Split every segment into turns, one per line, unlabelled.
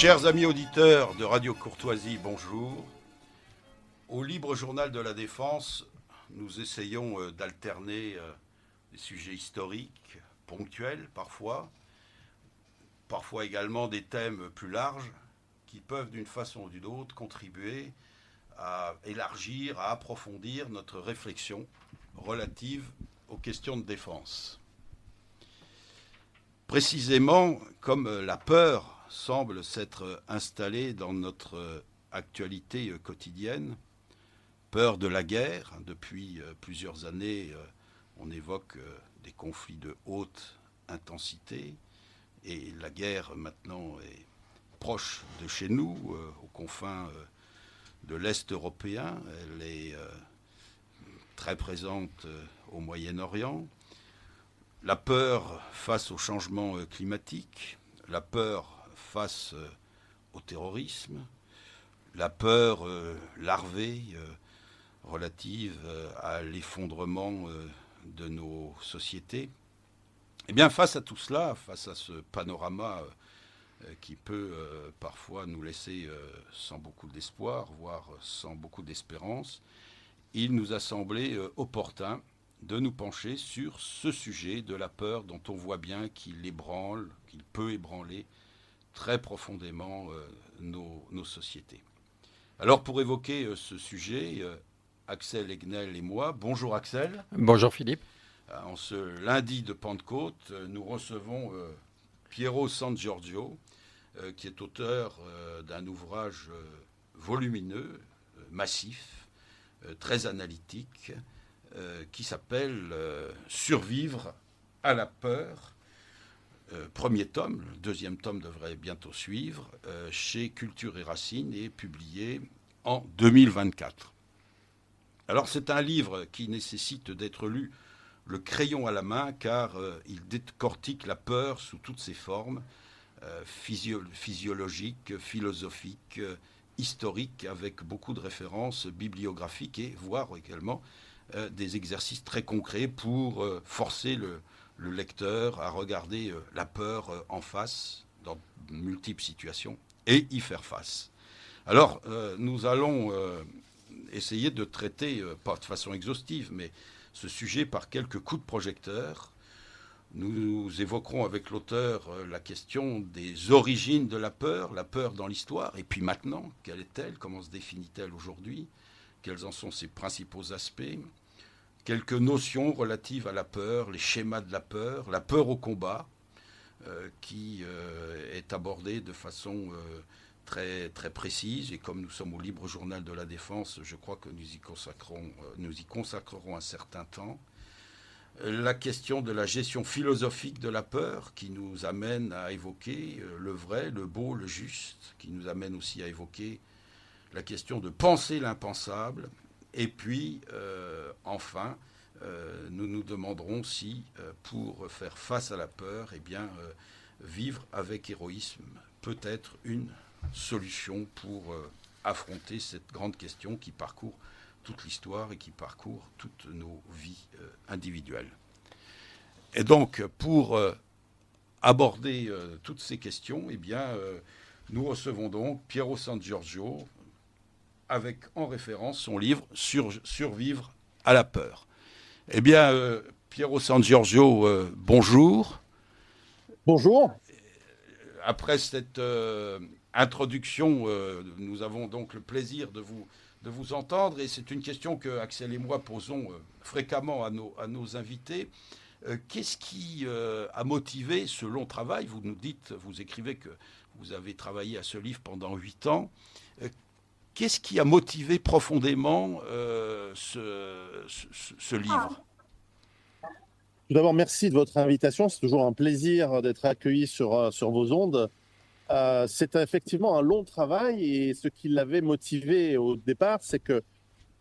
Chers amis auditeurs de Radio Courtoisie, bonjour. Au Libre Journal de la Défense, nous essayons d'alterner des sujets historiques, ponctuels parfois également des thèmes plus larges qui peuvent d'une façon ou d'une autre contribuer à élargir, à approfondir notre réflexion relative aux questions de défense. Précisément, comme la peur semble s'être installée dans notre actualité quotidienne, peur de la guerre. Depuis plusieurs années, on évoque des conflits de haute intensité et la guerre maintenant est proche de chez nous, aux confins de l'Est européen. Elle est très présente au Moyen-Orient. La peur face au changement climatique, la peur face au terrorisme, la peur larvée relative à l'effondrement de nos sociétés. Eh bien, face à tout cela, face à ce panorama qui peut parfois nous laisser sans beaucoup d'espoir, voire sans beaucoup d'espérance, il nous a semblé opportun de nous pencher sur ce sujet de la peur dont on voit bien qu'il ébranle, qu'il peut ébranler très profondément nos sociétés. Alors pour évoquer ce sujet, Axel Egnel et moi, bonjour Axel.
Bonjour Philippe.
En ce lundi de Pentecôte, nous recevons Piero San Giorgio, qui est auteur d'un ouvrage volumineux, massif, très analytique, qui s'appelle Survivre à la peur. Premier tome, le deuxième tome devrait bientôt suivre, chez Culture et Racines et publié en 2024. Alors c'est un livre qui nécessite d'être lu le crayon à la main car il décortique la peur sous toutes ses formes, physiologiques, philosophiques, historiques, avec beaucoup de références bibliographiques et voire également des exercices très concrets pour forcer le lecteur à regarder la peur en face dans de multiples situations et y faire face. Alors, nous allons essayer de traiter, pas de façon exhaustive, mais ce sujet par quelques coups de projecteur. Nous évoquerons avec l'auteur la question des origines de la peur dans l'histoire, et puis maintenant, quelle est-elle, comment se définit-elle aujourd'hui, quels en sont ses principaux aspects, quelques notions relatives à la peur, les schémas de la peur au combat, qui est abordée de façon très, très précise. Et comme nous sommes au Libre Journal de la Défense, je crois que nous y consacrerons un certain temps. La question de la gestion philosophique de la peur, qui nous amène à évoquer le vrai, le beau, le juste, qui nous amène aussi à évoquer la question de penser l'impensable. Et puis, enfin, nous nous demanderons si, pour faire face à la peur, eh bien, vivre avec héroïsme peut être une solution pour affronter cette grande question qui parcourt toute l'histoire et qui parcourt toutes nos vies individuelles. Et donc, pour aborder toutes ces questions, eh bien, nous recevons donc Piero San Giorgio, avec en référence son livre Survivre à la peur. Eh bien, Piero San Giorgio, bonjour.
Bonjour.
Après cette introduction, nous avons donc le plaisir de vous entendre, et c'est une question que Axel et moi posons fréquemment à nos invités. Qu'est-ce qui a motivé ce long travail ? Vous nous dites, vous écrivez que vous avez travaillé à ce livre pendant 8 ans. Qu'est-ce qui a motivé profondément ce livre ?
Tout d'abord, merci de votre invitation. C'est toujours un plaisir d'être accueilli sur vos ondes. C'est effectivement un long travail, et ce qui l'avait motivé au départ, c'est que,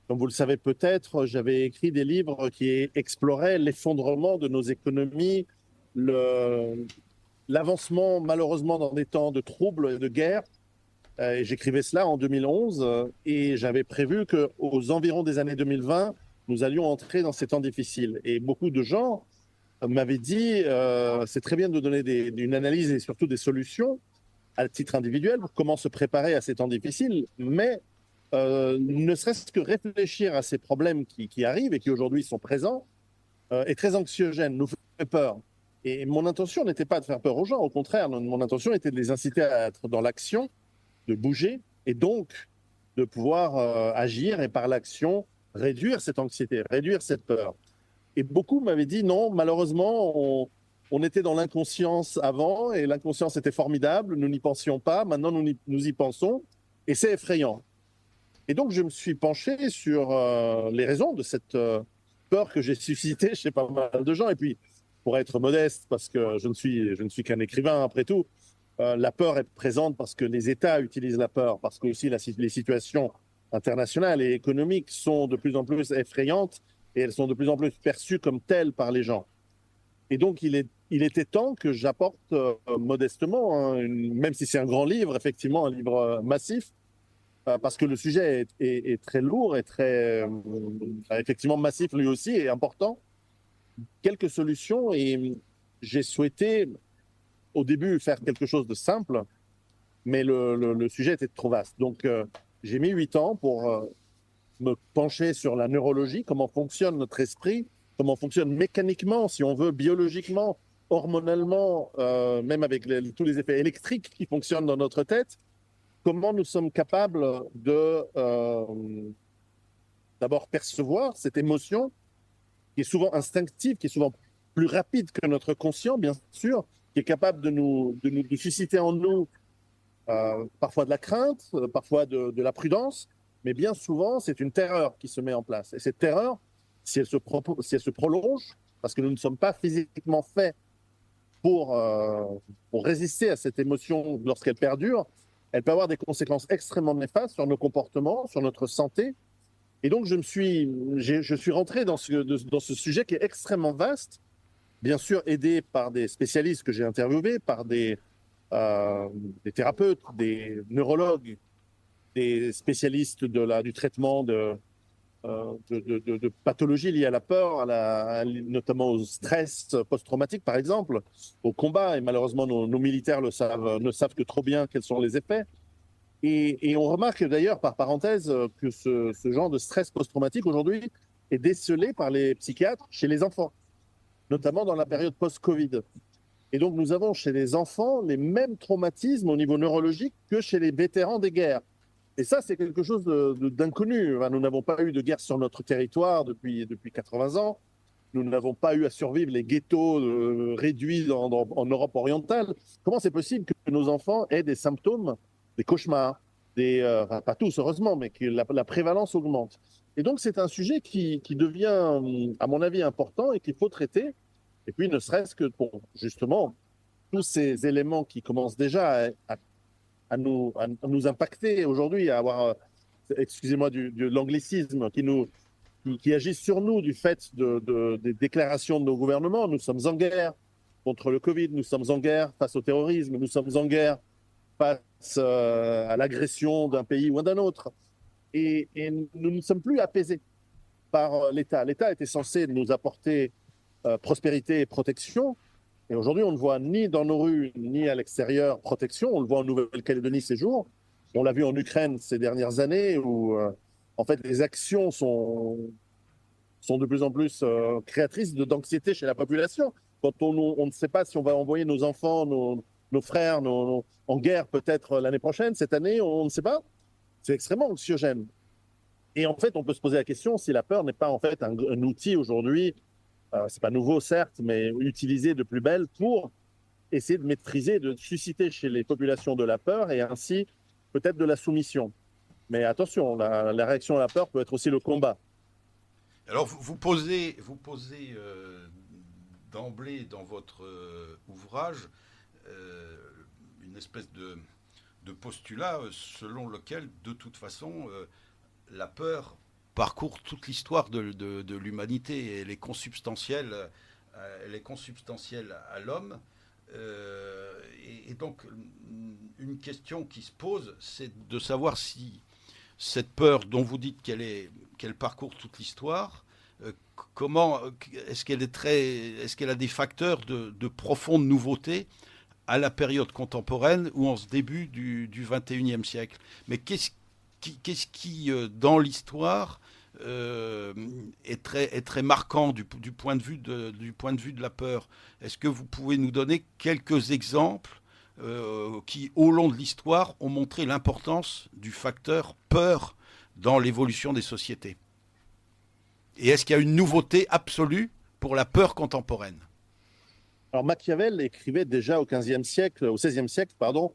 comme vous le savez peut-être, j'avais écrit des livres qui exploraient l'effondrement de nos économies, l'avancement malheureusement dans des temps de troubles et de guerre. Et j'écrivais cela en 2011, et j'avais prévu qu'aux environs des années 2020, nous allions entrer dans ces temps difficiles. Et beaucoup de gens m'avaient dit c'est très bien de donner une analyse et surtout des solutions, à titre individuel, comment se préparer à ces temps difficiles, mais ne serait-ce que réfléchir à ces problèmes qui arrivent et qui aujourd'hui sont présents est très anxiogène, nous fait peur. Et mon intention n'était pas de faire peur aux gens, au contraire, mon intention était de les inciter à être dans l'action, de bouger, et donc de pouvoir agir et par l'action réduire cette anxiété, réduire cette peur. Et beaucoup m'avaient dit non, malheureusement, on était dans l'inconscience avant, et l'inconscience était formidable, nous n'y pensions pas, maintenant nous y pensons, et c'est effrayant. Et donc je me suis penché sur les raisons de cette peur que j'ai suscitée chez pas mal de gens. Et puis, pour être modeste, parce que je ne suis qu'un écrivain après tout, la peur est présente parce que les États utilisent la peur, parce que aussi les situations internationales et économiques sont de plus en plus effrayantes et elles sont de plus en plus perçues comme telles par les gens. Et donc, il était temps que j'apporte modestement, hein, même si c'est un grand livre, effectivement, un livre massif, parce que le sujet est très lourd et très, effectivement, massif lui aussi et important. Quelques solutions et j'ai souhaité au début faire quelque chose de simple, mais le sujet était trop vaste. Donc, j'ai mis 8 ans pour me pencher sur la neurologie, comment fonctionne notre esprit, comment fonctionne mécaniquement, si on veut, biologiquement, hormonalement, même avec tous les effets électriques qui fonctionnent dans notre tête, comment nous sommes capables de d'abord percevoir cette émotion qui est souvent instinctive, qui est souvent plus rapide que notre conscient, bien sûr, qui est capable de susciter en nous parfois de la crainte, parfois de la prudence, mais bien souvent, c'est une terreur qui se met en place. Et cette terreur, si elle se prolonge, parce que nous ne sommes pas physiquement faits pour résister à cette émotion lorsqu'elle perdure, elle peut avoir des conséquences extrêmement néfastes sur nos comportements, sur notre santé. Et donc, je suis rentré dans ce sujet qui est extrêmement vaste, bien sûr aidé par des spécialistes que j'ai interviewés, par des thérapeutes, des neurologues, des spécialistes du traitement de pathologies liées à la peur, notamment au stress post-traumatique, par exemple, au combat. Et malheureusement, nos militaires ne savent que trop bien quels sont les effets. Et on remarque d'ailleurs, par parenthèse, que ce genre de stress post-traumatique aujourd'hui est décelé par les psychiatres chez les enfants, notamment dans la période post-Covid. Et donc, nous avons chez les enfants les mêmes traumatismes au niveau neurologique que chez les vétérans des guerres. Et ça, c'est quelque chose d'inconnu. Enfin, nous n'avons pas eu de guerre sur notre territoire depuis 80 ans. Nous n'avons pas eu à survivre les ghettos réduits en Europe orientale. Comment c'est possible que nos enfants aient des symptômes, des cauchemars, enfin, pas tous heureusement, mais que la prévalence augmente? Et donc, c'est un sujet qui devient, à mon avis, important et qu'il faut traiter. Et puis, ne serait-ce que pour, justement, tous ces éléments qui commencent déjà à nous impacter aujourd'hui, à avoir, excusez-moi de l'anglicisme, qui agissent sur nous du fait des déclarations de nos gouvernements. Nous sommes en guerre contre le Covid, nous sommes en guerre face au terrorisme, nous sommes en guerre face à l'agression d'un pays ou d'un autre. Et nous ne sommes plus apaisés par l'État. L'État était censé nous apporter prospérité et protection. Et aujourd'hui, on ne voit ni dans nos rues, ni à l'extérieur protection. On le voit en Nouvelle-Calédonie ces jours. On l'a vu en Ukraine ces dernières années où, en fait, les actions sont de plus en plus créatrices d'anxiété chez la population. Quand on ne sait pas si on va envoyer nos enfants, nos frères en guerre peut-être l'année prochaine, cette année, on ne sait pas. C'est extrêmement anxiogène. Et en fait, on peut se poser la question si la peur n'est pas en fait un outil aujourd'hui, c'est pas nouveau certes, mais utilisé de plus belle pour essayer de maîtriser, de susciter chez les populations de la peur et ainsi peut-être de la soumission. Mais attention, la réaction à la peur peut être aussi le combat.
Alors, vous posez d'emblée dans votre ouvrage une espèce de postulat selon lequel, de toute façon, la peur parcourt toute l'histoire de l'humanité et elle est consubstantielle à l'homme. Et donc, une question qui se pose, c'est de savoir si cette peur dont vous dites qu'elle parcourt toute l'histoire, comment est-ce qu'elle a des facteurs de profonde nouveauté à la période contemporaine ou en ce début du XXIe siècle. Mais qu'est-ce qui dans l'histoire, est très marquant du point de vue de la peur? Est-ce que vous pouvez nous donner quelques exemples qui, au long de l'histoire, ont montré l'importance du facteur peur dans l'évolution des sociétés? Et est-ce qu'il y a une nouveauté absolue pour la peur contemporaine?
Alors Machiavel écrivait déjà au XVIe siècle, pardon,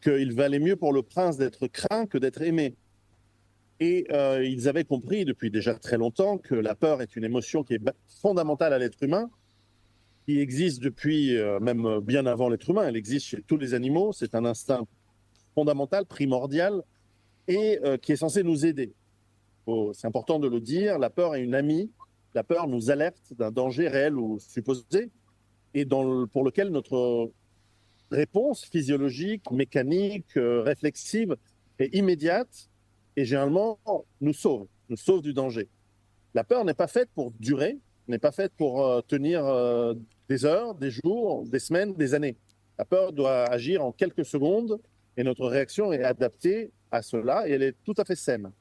qu'il valait mieux pour le prince d'être craint que d'être aimé. Et ils avaient compris depuis déjà très longtemps que la peur est une émotion qui est fondamentale à l'être humain, qui existe depuis même bien avant l'être humain. Elle existe chez tous les animaux. C'est un instinct fondamental, primordial, et qui est censé nous aider. C'est important de le dire, la peur est une amie. La peur nous alerte d'un danger réel ou supposé, et pour lequel notre réponse physiologique, mécanique, réflexive est immédiate et généralement nous sauve du danger. La peur n'est pas faite pour durer, n'est pas faite pour tenir des heures, des jours, des semaines, des années. La peur doit agir en quelques secondes et notre réaction est adaptée à cela et elle est tout à fait saine.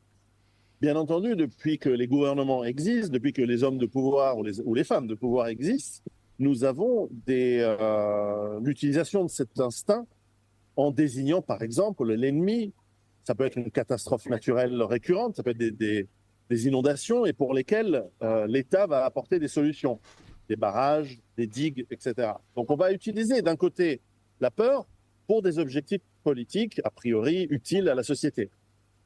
Bien entendu, depuis que les gouvernements existent, depuis que les hommes de pouvoir ou les femmes de pouvoir existent, nous avons l'utilisation de cet instinct en désignant par exemple l'ennemi. Ça peut être une catastrophe naturelle récurrente, ça peut être des inondations et pour lesquelles l'État va apporter des solutions, des barrages, des digues, etc. Donc on va utiliser d'un côté la peur pour des objectifs politiques a priori utiles à la société.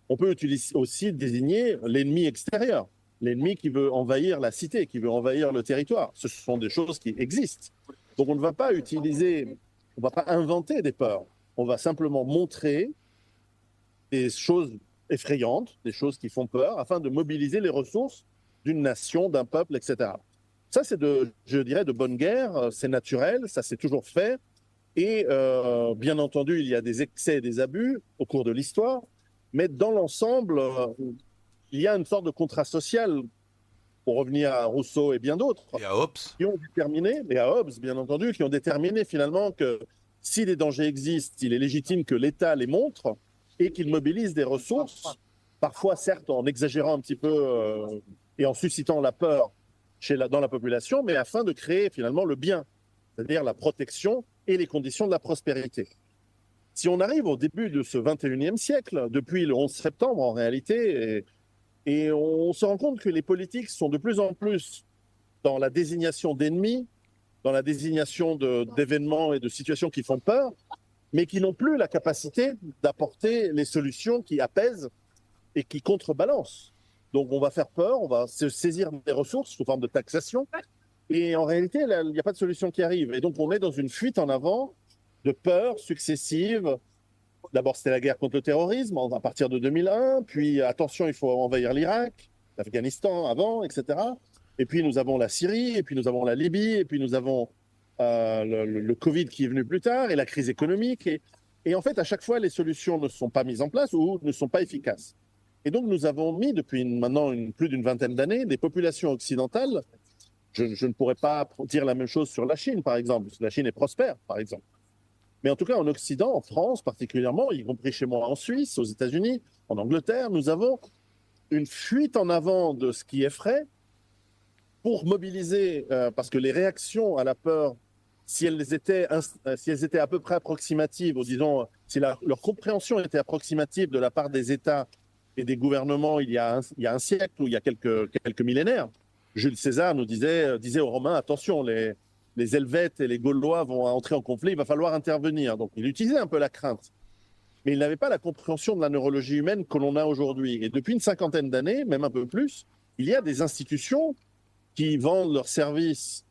On peut aussi désigner l'ennemi extérieur, l'ennemi qui veut envahir la cité, qui veut envahir le territoire. Ce sont des choses qui existent. Donc on ne va pas on ne va pas inventer des peurs. On va simplement montrer des choses effrayantes, des choses qui font peur, afin de mobiliser les ressources d'une nation, d'un peuple, etc. Ça, c'est je dirais, de bonne guerre, c'est naturel, ça s'est toujours fait. Et bien entendu, il y a des excès et des abus au cours de l'histoire. Mais dans l'ensemble, il y a une sorte de contrat social, pour revenir à Rousseau et bien d'autres,
Et à Hobbes.
qui ont déterminé, et à Hobbes bien entendu, qui ont déterminé finalement que si les dangers existent, il est légitime que l'État les montre et qu'il mobilise des ressources, parfois certes en exagérant un petit peu et en suscitant la peur dans la population, mais afin de créer finalement le bien, c'est-à-dire la protection et les conditions de la prospérité. Si on arrive au début de ce 21e siècle, depuis le 11 septembre en réalité, et on se rend compte que les politiques sont de plus en plus dans la désignation d'ennemis, dans la désignation d'événements et de situations qui font peur, mais qui n'ont plus la capacité d'apporter les solutions qui apaisent et qui contrebalancent. Donc on va faire peur, on va se saisir des ressources sous forme de taxation, et en réalité, il n'y a pas de solution qui arrive. Et donc on est dans une fuite en avant de peurs successives. D'abord, c'était la guerre contre le terrorisme à partir de 2001, puis attention, il faut envahir l'Irak, l'Afghanistan avant, etc. Et puis nous avons la Syrie, et puis nous avons la Libye, et puis nous avons le Covid qui est venu plus tard, et la crise économique. Et en fait, à chaque fois, les solutions ne sont pas mises en place ou ne sont pas efficaces. Et donc, nous avons mis, depuis maintenant plus d'une vingtaine d'années, des populations occidentales. Je ne pourrais pas dire la même chose sur la Chine, par exemple, parce que la Chine est prospère, par exemple. Mais en tout cas, en Occident, en France particulièrement, y compris chez moi en Suisse, aux États-Unis, en Angleterre, nous avons une fuite en avant de ce qui effraie pour mobiliser, parce que les réactions à la peur, si elles étaient à peu près approximatives, ou disons, si leur compréhension était approximative de la part des États et des gouvernements il y a un siècle ou il y a quelques millénaires, Jules César nous disait aux Romains, attention, les Helvètes et les Gaulois vont entrer en conflit, il va falloir intervenir. Donc il utilisait un peu la crainte. Mais il n'avait pas la compréhension de la neurologie humaine que l'on a aujourd'hui. Et depuis une cinquantaine d'années, même un peu plus, il y a des institutions qui vendent leurs services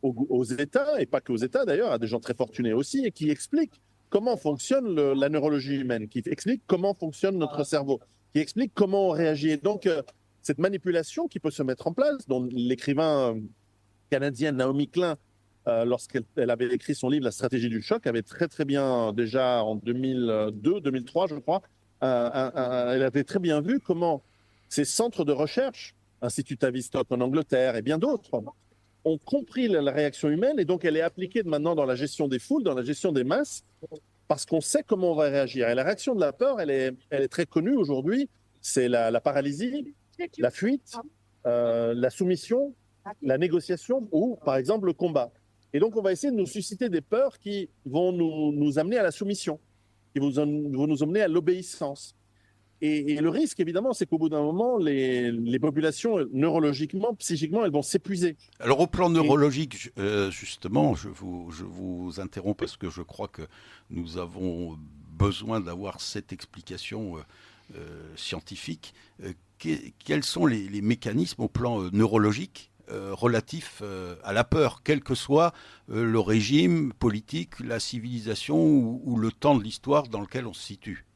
aux États, et pas qu'aux États d'ailleurs, à des gens très fortunés aussi, et qui expliquent comment fonctionne la neurologie humaine, qui expliquent comment fonctionne notre cerveau, qui expliquent comment on réagit. Et donc, cette manipulation qui peut se mettre en place, dont l'écrivain canadienne Naomi Klein, lorsqu'elle avait écrit son livre La stratégie du choc, avait très très bien, déjà en 2002, 2003 je crois, elle avait très bien vu comment ces centres de recherche, Institut Tavistock en Angleterre et bien d'autres, ont compris la réaction humaine et donc elle est appliquée maintenant dans la gestion des foules, dans la gestion des masses, parce qu'on sait comment on va réagir. Et la réaction de la peur, elle est très connue aujourd'hui. C'est la paralysie, la fuite, la soumission, la négociation ou, par exemple, le combat. Et donc, on va essayer de nous susciter des peurs qui vont nous amener à la soumission, qui vont nous amener à l'obéissance. Et le risque, évidemment, c'est qu'au bout d'un moment, les populations, neurologiquement, psychiquement, elles vont s'épuiser.
Alors au plan
Et
neurologique, justement, je vous interromps parce que je crois que nous avons besoin d'avoir cette explication scientifique. Quels sont les mécanismes au plan neurologique relatifs à la peur, quel que soit le régime politique, la civilisation ou le temps de l'histoire dans lequel on se situe?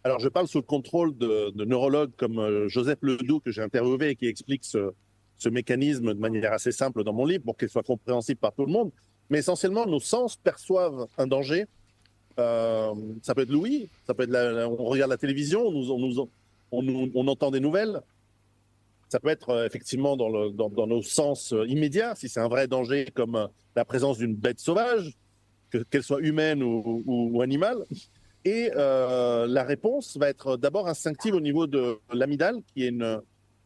alors, je parle sous le contrôle de neurologues comme Joseph Ledoux, que j'ai interviewé et qui explique ce mécanisme de manière assez simple dans mon livre pour qu'il soit compréhensible par tout le monde. Mais essentiellement, nos sens perçoivent un danger. Ça peut être l'ouïe, ça peut être on regarde la télévision, on entend des nouvelles. Ça peut être effectivement dans nos sens immédiats, si c'est un vrai danger comme la présence d'une bête sauvage, qu'elle soit humaine ou animale. Et la réponse va être d'abord instinctive au niveau de l'amygdale, qui est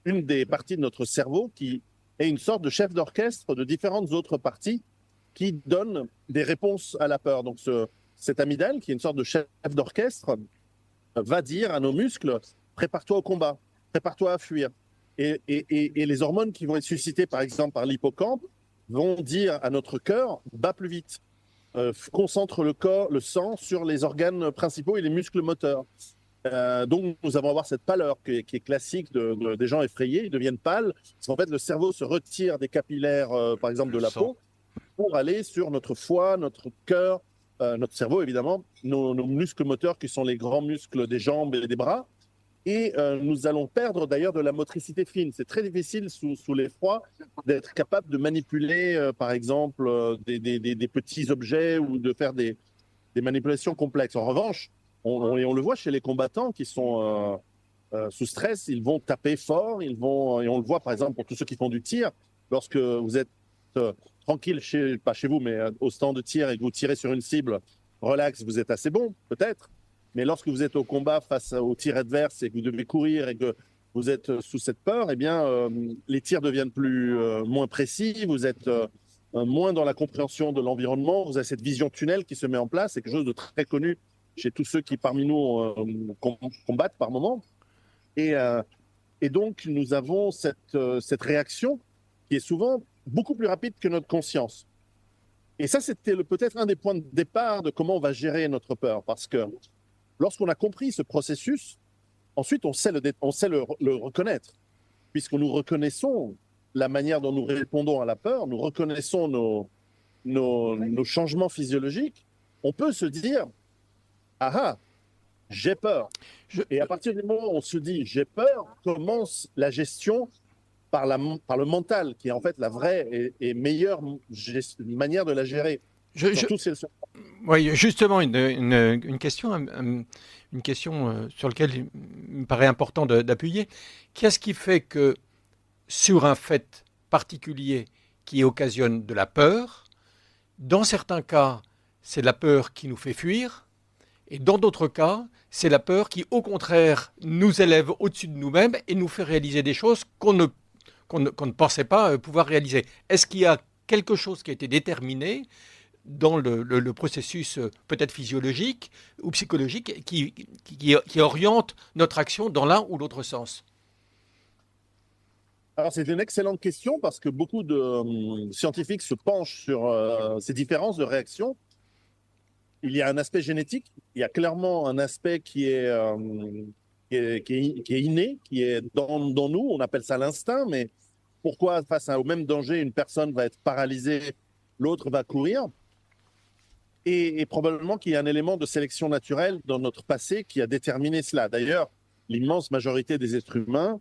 une des parties de notre cerveau qui est une sorte de chef d'orchestre de différentes autres parties qui donne des réponses à la peur. Donc cette amygdale, qui est une sorte de chef d'orchestre, va dire à nos muscles, prépare-toi au combat, prépare-toi à fuir. Et les hormones qui vont être suscitées, par exemple, par l'hippocampe, vont dire à notre cœur, bats plus vite. Concentre le sang sur les organes principaux et les muscles moteurs. Donc, nous allons avoir cette pâleur qui est classique des gens effrayés. Ils deviennent pâles parce qu'en fait, le cerveau se retire des capillaires, par exemple, de la peau pour aller sur notre foie, notre cœur, notre cerveau, évidemment, nos muscles moteurs qui sont les grands muscles des jambes et des bras. Et nous allons perdre d'ailleurs de la motricité fine. C'est très difficile sous l'effroi d'être capable de manipuler, par exemple, des petits objets ou de faire des manipulations complexes. En revanche, on le voit chez les combattants qui sont sous stress, ils vont taper fort, et on le voit par exemple pour tous ceux qui font du tir, lorsque vous êtes tranquille, pas chez vous, mais au stand de tir et que vous tirez sur une cible, relax, vous êtes assez bon, peut-être. Mais lorsque vous êtes au combat face au tir adverse et que vous devez courir et que vous êtes sous cette peur, eh bien, les tirs deviennent moins précis, vous êtes moins dans la compréhension de l'environnement, vous avez cette vision tunnel qui se met en place, c'est quelque chose de très connu chez tous ceux qui parmi nous combattent par moment. Et donc, nous avons cette réaction qui est souvent beaucoup plus rapide que notre conscience. Et ça, c'était peut-être un des points de départ de comment on va gérer notre peur, parce que lorsqu'on a compris ce processus, ensuite, on sait le reconnaître, puisque nous reconnaissons la manière dont nous répondons à la peur, nous reconnaissons nos changements physiologiques. On peut se dire, ah ah, j'ai peur. Et à partir du moment où on se dit, j'ai peur, commence la gestion par le mental, qui est en fait la vraie et meilleure manière de la gérer. Surtout si elle se...
Oui, justement, une question sur laquelle il me paraît important d'appuyer. Qu'est-ce qui fait que sur un fait particulier qui occasionne de la peur, dans certains cas, c'est la peur qui nous fait fuir, et dans d'autres cas, c'est la peur qui, au contraire, nous élève au-dessus de nous-mêmes et nous fait réaliser des choses qu'on ne pensait pas pouvoir réaliser. Est-ce qu'il y a quelque chose qui a été déterminé dans le processus peut-être physiologique ou psychologique qui oriente notre action dans l'un ou l'autre sens?
Alors, c'est une excellente question parce que beaucoup de scientifiques se penchent sur ces différences de réaction. Il y a un aspect génétique, il y a clairement un aspect qui est inné, qui est dans nous, on appelle ça l'instinct, mais pourquoi face au même danger, une personne va être paralysée, l'autre va courir? Et probablement qu'il y a un élément de sélection naturelle dans notre passé qui a déterminé cela. D'ailleurs, l'immense majorité des êtres humains,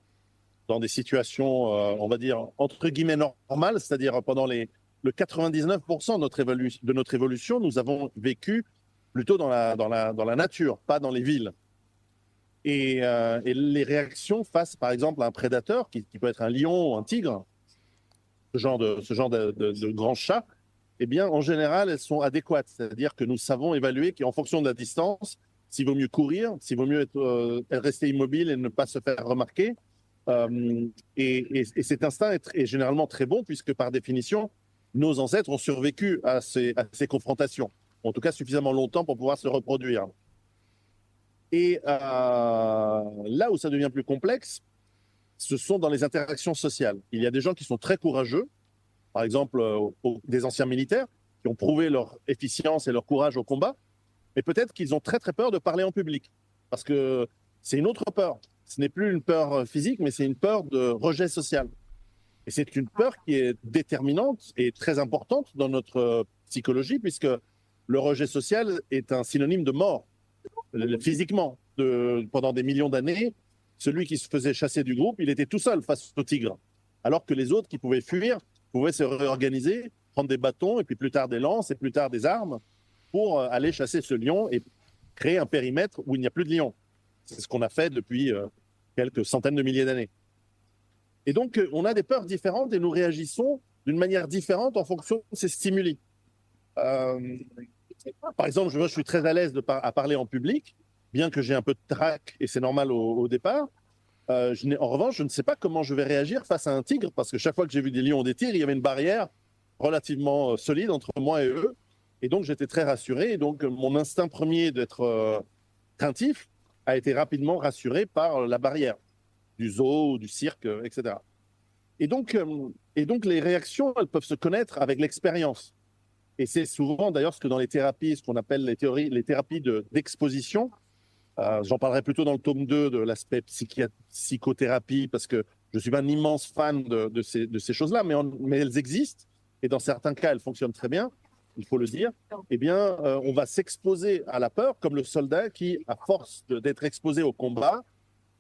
dans des situations, on va dire, entre guillemets normales, c'est-à-dire pendant le 99% de notre évolution, nous avons vécu plutôt dans la nature, pas dans les villes. Et les réactions face, par exemple, à un prédateur, qui peut être un lion ou un tigre, de grands chats, eh bien, en général, elles sont adéquates. C'est-à-dire que nous savons évaluer qu'en fonction de la distance, s'il vaut mieux courir, s'il vaut mieux rester immobile et ne pas se faire remarquer. Et cet instinct est généralement très bon, puisque par définition, nos ancêtres ont survécu à ces confrontations, en tout cas suffisamment longtemps pour pouvoir se reproduire. Et là où ça devient plus complexe, ce sont dans les interactions sociales. Il y a des gens qui sont très courageux, par exemple des anciens militaires, qui ont prouvé leur efficience et leur courage au combat, mais peut-être qu'ils ont très très peur de parler en public, parce que c'est une autre peur. Ce n'est plus une peur physique, mais c'est une peur de rejet social. Et c'est une peur qui est déterminante et très importante dans notre psychologie, puisque le rejet social est un synonyme de mort, physiquement. Pendant des millions d'années, celui qui se faisait chasser du groupe, il était tout seul face au tigre, alors que les autres qui pouvaient fuir pouvaient se réorganiser, prendre des bâtons, et puis plus tard des lances, et plus tard des armes, pour aller chasser ce lion et créer un périmètre où il n'y a plus de lion. C'est ce qu'on a fait depuis quelques centaines de milliers d'années. Et donc, on a des peurs différentes et nous réagissons d'une manière différente en fonction de ces stimuli. Par exemple, je suis très à l'aise à parler en public, bien que j'ai un peu de trac, et c'est normal au départ. En revanche, je ne sais pas comment je vais réagir face à un tigre, parce que chaque fois que j'ai vu des lions ou des tigres, il y avait une barrière relativement solide entre moi et eux. Et donc, j'étais très rassuré. Et donc, mon instinct premier d'être craintif a été rapidement rassuré par la barrière du zoo, du cirque, etc. Et donc, les réactions, elles peuvent se connaître avec l'expérience. Et c'est souvent, d'ailleurs, ce que dans les thérapies, ce qu'on appelle les thérapies d'exposition, j'en parlerai plutôt dans le tome 2 de l'aspect psychothérapie, parce que je suis pas un immense fan de ces choses-là, mais elles existent. Et dans certains cas, elles fonctionnent très bien, il faut le dire. Eh bien, on va s'exposer à la peur, comme le soldat qui, à force d'être exposé au combat,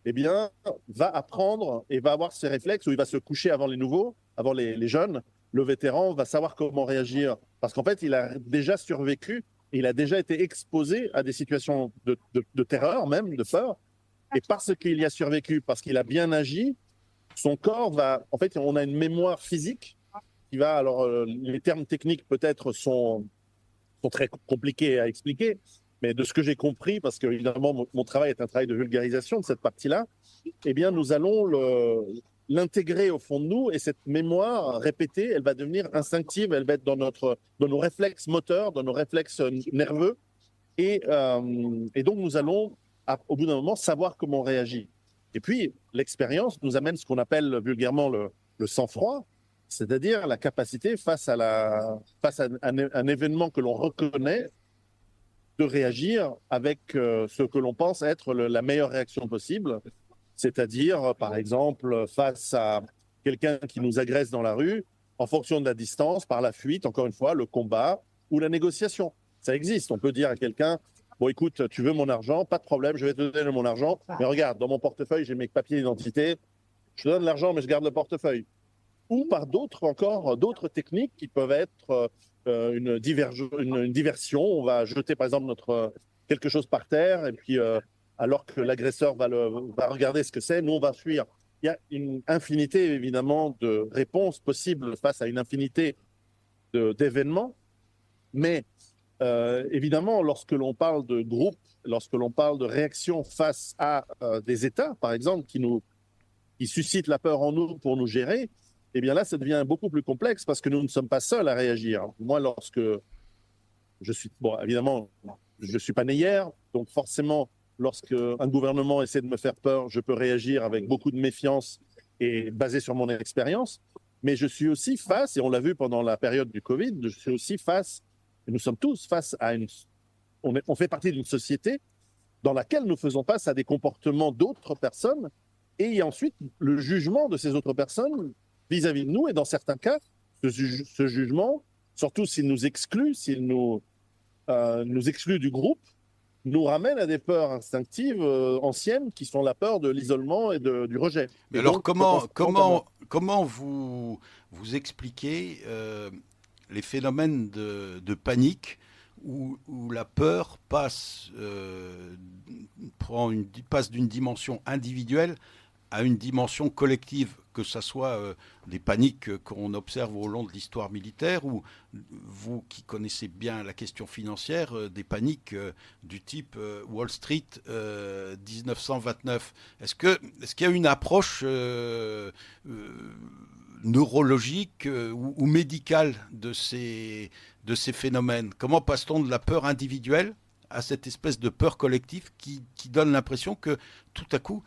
eh bien, va apprendre et va avoir ses réflexes où il va se coucher avant les nouveaux, avant les jeunes. Le vétéran va savoir comment réagir parce qu'en fait, il a déjà survécu et il a déjà été exposé à des situations de terreur, même de peur. Et parce qu'il y a survécu, parce qu'il a bien agi, son corps va. En fait, on a une mémoire physique qui va. Alors, les termes techniques peut-être sont très compliqués à expliquer. Mais de ce que j'ai compris, parce que évidemment mon travail est un travail de vulgarisation de cette partie-là, eh bien nous allons l'intégrer au fond de nous et cette mémoire répétée, elle va devenir instinctive, elle va être dans nos réflexes moteurs, dans nos réflexes nerveux, et donc nous allons au bout d'un moment savoir comment on réagit. Et puis l'expérience nous amène ce qu'on appelle vulgairement le sang-froid, c'est-à-dire la capacité face à un événement que l'on reconnaît, de réagir avec ce que l'on pense être la meilleure réaction possible, c'est-à-dire, par exemple, face à quelqu'un qui nous agresse dans la rue, en fonction de la distance, par la fuite, encore une fois, le combat ou la négociation. Ça existe. On peut dire à quelqu'un, bon, écoute, tu veux mon argent, pas de problème, je vais te donner mon argent, mais regarde, dans mon portefeuille, j'ai mes papiers d'identité, je te donne l'argent, mais je garde le portefeuille. Ou par d'autres techniques qui peuvent être une diversion. On va jeter par exemple quelque chose par terre et puis alors que l'agresseur va regarder ce que c'est, nous on va fuir. Il y a une infinité évidemment de réponses possibles face à une infinité d'événements, mais évidemment lorsque l'on parle de groupe, lorsque l'on parle de réaction face à des États par exemple qui suscitent la peur en nous pour nous gérer, eh bien là, ça devient beaucoup plus complexe parce que nous ne sommes pas seuls à réagir. Moi, lorsque bon, évidemment, je ne suis pas né hier, donc forcément, lorsque un gouvernement essaie de me faire peur, je peux réagir avec beaucoup de méfiance et basé sur mon expérience. Mais je suis aussi face, et on l'a vu pendant la période du Covid, je suis aussi face, et nous sommes tous face à on fait partie d'une société dans laquelle nous faisons face à des comportements d'autres personnes et ensuite le jugement de ces autres personnes vis-à-vis de nous, et dans certains cas, ce jugement, surtout s'il nous exclut, s'il nous exclut du groupe, nous ramène à des peurs instinctives anciennes qui sont la peur de l'isolement et du rejet.
Mais
et
alors,
donc,
comment vous expliquez les phénomènes de panique où la peur passe d'une dimension individuelle à une dimension collective, que ce soit des paniques qu'on observe au long de l'histoire militaire, ou vous qui connaissez bien la question financière, des paniques du type Wall Street 1929. Est-ce qu'il y a une approche neurologique ou médicale de ces phénomènes? Comment passe-t-on de la peur individuelle à cette espèce de peur collective qui donne l'impression que tout à coup,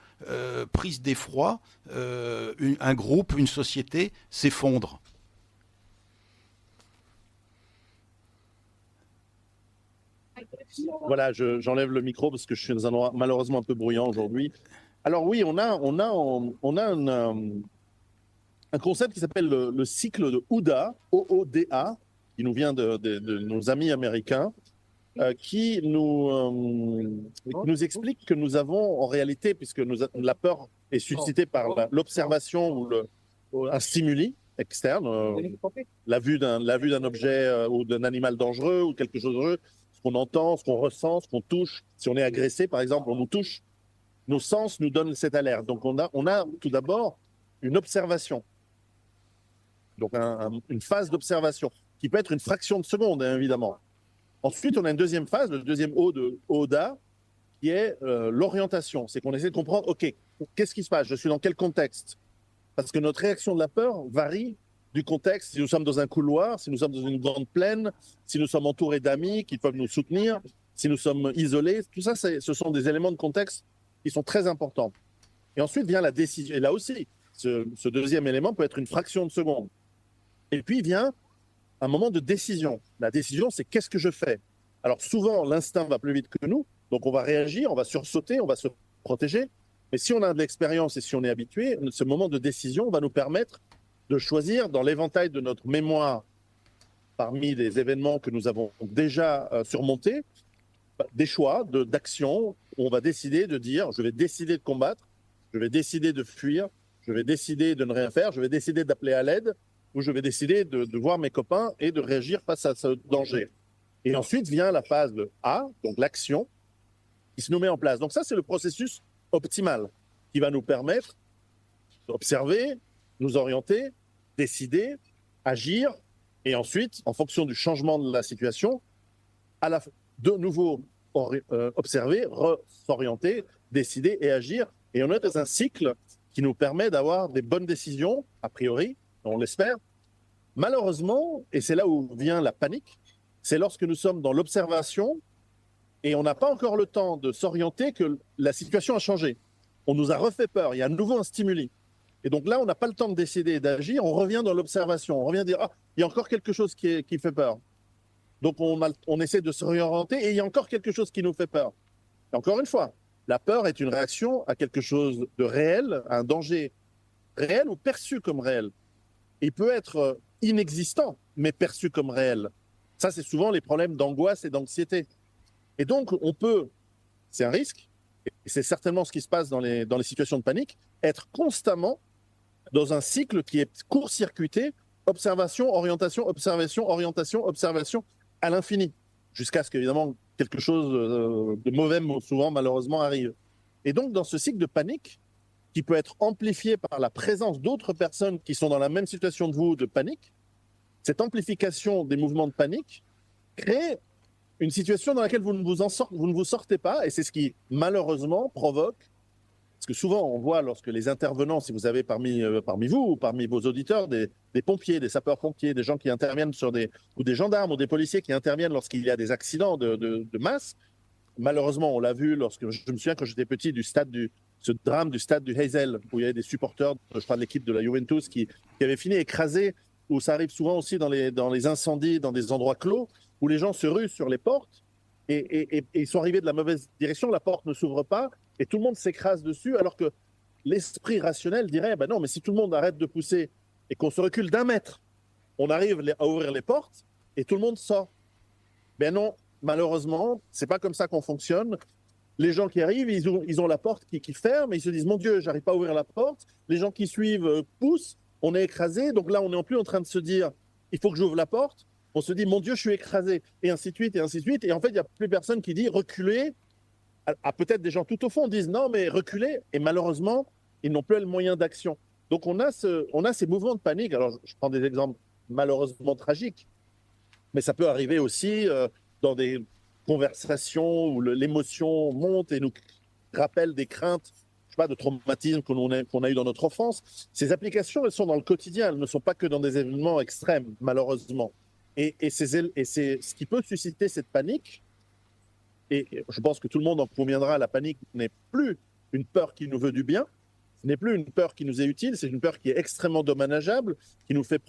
prise d'effroi, un groupe, une société s'effondre?
Voilà, j'enlève le micro parce que je suis dans un endroit malheureusement un peu bruyant aujourd'hui. Alors oui, on a un concept qui s'appelle le cycle de OODA, O-O-D-A, qui nous vient de nos amis américains, qui nous explique que nous avons en réalité, puisque la peur est suscitée par l'observation ou un stimuli externe, la vue d'un objet ou d'un animal dangereux ou quelque chose de dangereux, ce qu'on entend, ce qu'on ressent, ce qu'on touche. Si on est agressé, par exemple, on nous touche, nos sens nous donnent cette alerte. Donc on a tout d'abord une observation, donc une phase d'observation, qui peut être une fraction de seconde, hein, évidemment. Ensuite, on a une deuxième phase, le deuxième O de ODA, qui est l'orientation. C'est qu'on essaie de comprendre, OK, qu'est-ce qui se passe? Je suis dans quel contexte? Parce que notre réaction de la peur varie du contexte. Si nous sommes dans un couloir, si nous sommes dans une grande plaine, si nous sommes entourés d'amis qui peuvent nous soutenir, si nous sommes isolés, tout ça, ce sont des éléments de contexte qui sont très importants. Et ensuite vient la décision. Et là aussi, ce deuxième élément peut être une fraction de seconde. Et puis vient un moment de décision. La décision, c'est qu'est-ce que je fais? Alors souvent, l'instinct va plus vite que nous, donc on va réagir, on va sursauter, on va se protéger. Mais si on a de l'expérience et si on est habitué, ce moment de décision va nous permettre de choisir dans l'éventail de notre mémoire, parmi les événements que nous avons déjà surmontés, des choix d'actions où on va décider de dire, je vais décider de combattre, je vais décider de fuir, je vais décider de ne rien faire, je vais décider d'appeler à l'aide, ou je vais décider de voir mes copains et de réagir face à ce danger. Et ensuite vient la phase de A, donc l'action, qui se nous met en place. Donc ça, c'est le processus optimal qui va nous permettre d'observer, nous orienter, décider, agir, et ensuite, en fonction du changement de la situation, de nouveau observer, s'orienter, décider et agir. Et on est dans un cycle qui nous permet d'avoir des bonnes décisions, a priori, on l'espère. Malheureusement, et c'est là où vient la panique, c'est lorsque nous sommes dans l'observation et on n'a pas encore le temps de s'orienter que la situation a changé. On nous a refait peur, il y a à nouveau un stimuli. Et donc là, on n'a pas le temps de décider et d'agir, on revient dans l'observation, on revient dire « Ah, il y a encore quelque chose qui fait peur ». Donc on essaie de se réorienter et il y a encore quelque chose qui nous fait peur. Et encore une fois, la peur est une réaction à quelque chose de réel, à un danger réel ou perçu comme réel. Il peut être inexistant, mais perçu comme réel. Ça, c'est souvent les problèmes d'angoisse et d'anxiété. Et donc, c'est un risque, et c'est certainement ce qui se passe dans les situations de panique, être constamment dans un cycle qui est court-circuité, observation, orientation, observation, à l'infini, jusqu'à ce qu'évidemment quelque chose de mauvais, souvent malheureusement, arrive. Et donc, dans ce cycle de panique, qui peut être amplifié par la présence d'autres personnes qui sont dans la même situation de vous, de panique, cette amplification des mouvements de panique crée une situation dans laquelle vous ne vous sortez pas, et c'est ce qui malheureusement provoque, parce que souvent on voit lorsque les intervenants, si vous avez parmi vous ou parmi vos auditeurs des pompiers, des sapeurs-pompiers, des gens qui interviennent ou des gendarmes ou des policiers qui interviennent lorsqu'il y a des accidents de masse, malheureusement on l'a vu lorsque, je me souviens quand j'étais petit ce drame du stade du Heysel, où il y avait des supporters, je parle de l'équipe de la Juventus, qui avaient fini écrasés, où ça arrive souvent aussi dans les incendies, dans des endroits clos, où les gens se ruent sur les portes et ils sont arrivés de la mauvaise direction, la porte ne s'ouvre pas et tout le monde s'écrase dessus, alors que l'esprit rationnel dirait, ben non, mais si tout le monde arrête de pousser et qu'on se recule d'1 mètre, on arrive à ouvrir les portes et tout le monde sort. Ben non, malheureusement, c'est pas comme ça qu'on fonctionne. Les gens qui arrivent, ils ont la porte qui ferme et ils se disent « Mon Dieu, j'arrive pas à ouvrir la porte ». Les gens qui suivent poussent, on est écrasé. Donc là, on n'est plus en train de se dire « Il faut que j'ouvre la porte ». On se dit « Mon Dieu, je suis écrasé ». Et ainsi de suite, et ainsi de suite. Et en fait, il n'y a plus personne qui dit « Reculez ». Peut-être des gens tout au fond disent « Non, mais reculez ». Et malheureusement, ils n'ont plus le moyen d'action. Donc on a ces mouvements de panique. Alors je prends des exemples malheureusement tragiques, mais ça peut arriver aussi dans des conversations où l'émotion monte et nous rappelle des craintes, je sais pas, de traumatisme qu'on a eu dans notre enfance. Ces applications, elles sont dans le quotidien, elles ne sont pas que dans des événements extrêmes, malheureusement. Et c'est ce qui peut susciter cette panique. Et je pense que tout le monde en conviendra, la panique n'est plus une peur qui nous veut du bien, ce n'est plus une peur qui nous est utile, c'est une peur qui est extrêmement dommageable, qui nous fait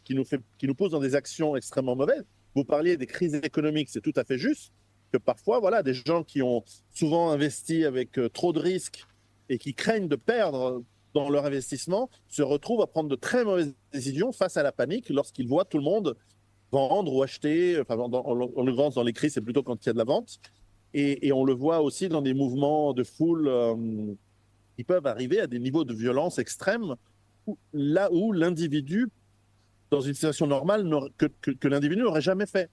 qui nous pose dans des actions extrêmement mauvaises. Vous parliez des crises économiques, c'est tout à fait juste, que parfois, voilà, des gens qui ont souvent investi avec trop de risques et qui craignent de perdre dans leur investissement se retrouvent à prendre de très mauvaises décisions face à la panique lorsqu'ils voient tout le monde vendre ou acheter. Enfin, en l'occurrence, dans les crises, c'est plutôt quand il y a de la vente. Et on le voit aussi dans des mouvements de foule qui peuvent arriver à des niveaux de violence extrêmes, là où l'individu, dans une situation normale, que l'individu n'aurait jamais fait.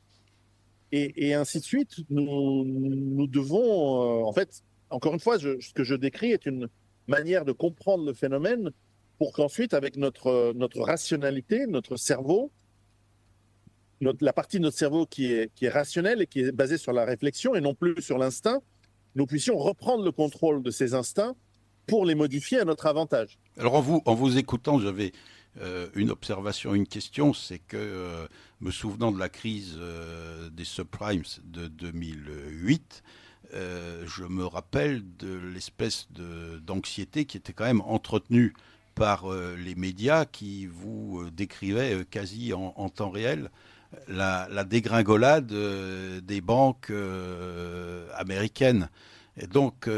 Et ainsi de suite, nous devons, en fait, encore une fois, ce que je décris est une manière de comprendre le phénomène pour qu'ensuite, avec notre rationalité, notre cerveau, la partie de notre cerveau qui est rationnelle et qui est basée sur la réflexion et non plus sur l'instinct, nous puissions reprendre le contrôle de ces instincts pour les modifier à notre avantage.
Alors en vous écoutant, j'avais une observation, une question, c'est que me souvenant de la crise des subprimes de 2008, je me rappelle de l'espèce d'anxiété qui était quand même entretenue par les médias qui vous décrivaient quasi en temps réel la dégringolade des banques américaines. Et donc,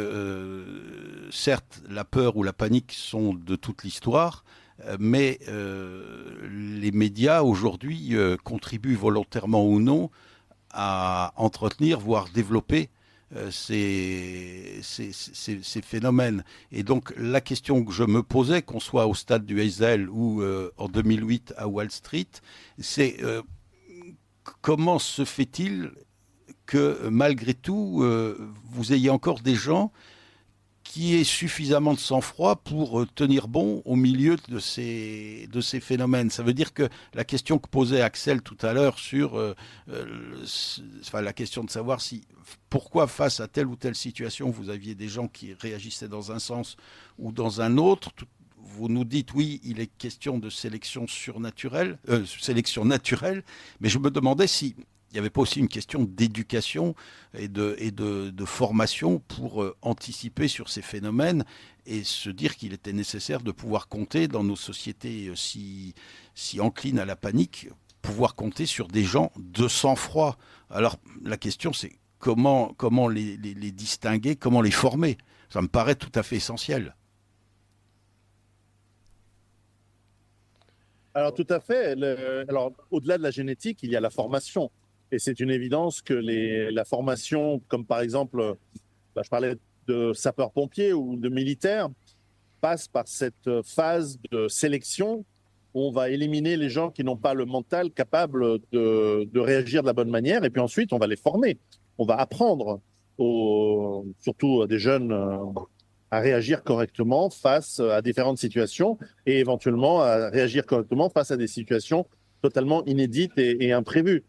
certes, la peur ou la panique sont de toute l'histoire, mais les médias aujourd'hui contribuent volontairement ou non à entretenir, voire développer ces phénomènes. Et donc la question que je me posais, qu'on soit au stade du Heysel ou en 2008 à Wall Street, c'est comment se fait-il que malgré tout, vous ayez encore des gens qui aient suffisamment de sang-froid pour tenir bon au milieu de ces phénomènes. Ça veut dire que la question que posait Axel tout à l'heure sur la question de savoir pourquoi face à telle ou telle situation, vous aviez des gens qui réagissaient dans un sens ou dans un autre. Vous nous dites, oui, il est question de sélection naturelle, mais je me demandais si il n'y avait pas aussi une question d'éducation et de formation pour anticiper sur ces phénomènes et se dire qu'il était nécessaire de pouvoir compter dans nos sociétés si enclines à la panique, pouvoir compter sur des gens de sang-froid. Alors la question c'est comment les distinguer, comment les former. Ça me paraît tout à fait essentiel.
Alors tout à fait. Alors au-delà de la génétique, il y a la formation. Et c'est une évidence que la formation, comme par exemple, je parlais de sapeurs-pompiers ou de militaires, passe par cette phase de sélection où on va éliminer les gens qui n'ont pas le mental capable de réagir de la bonne manière. Et puis ensuite, on va les former. On va apprendre, surtout à des jeunes, à réagir correctement face à différentes situations et éventuellement à réagir correctement face à des situations totalement inédites et imprévues.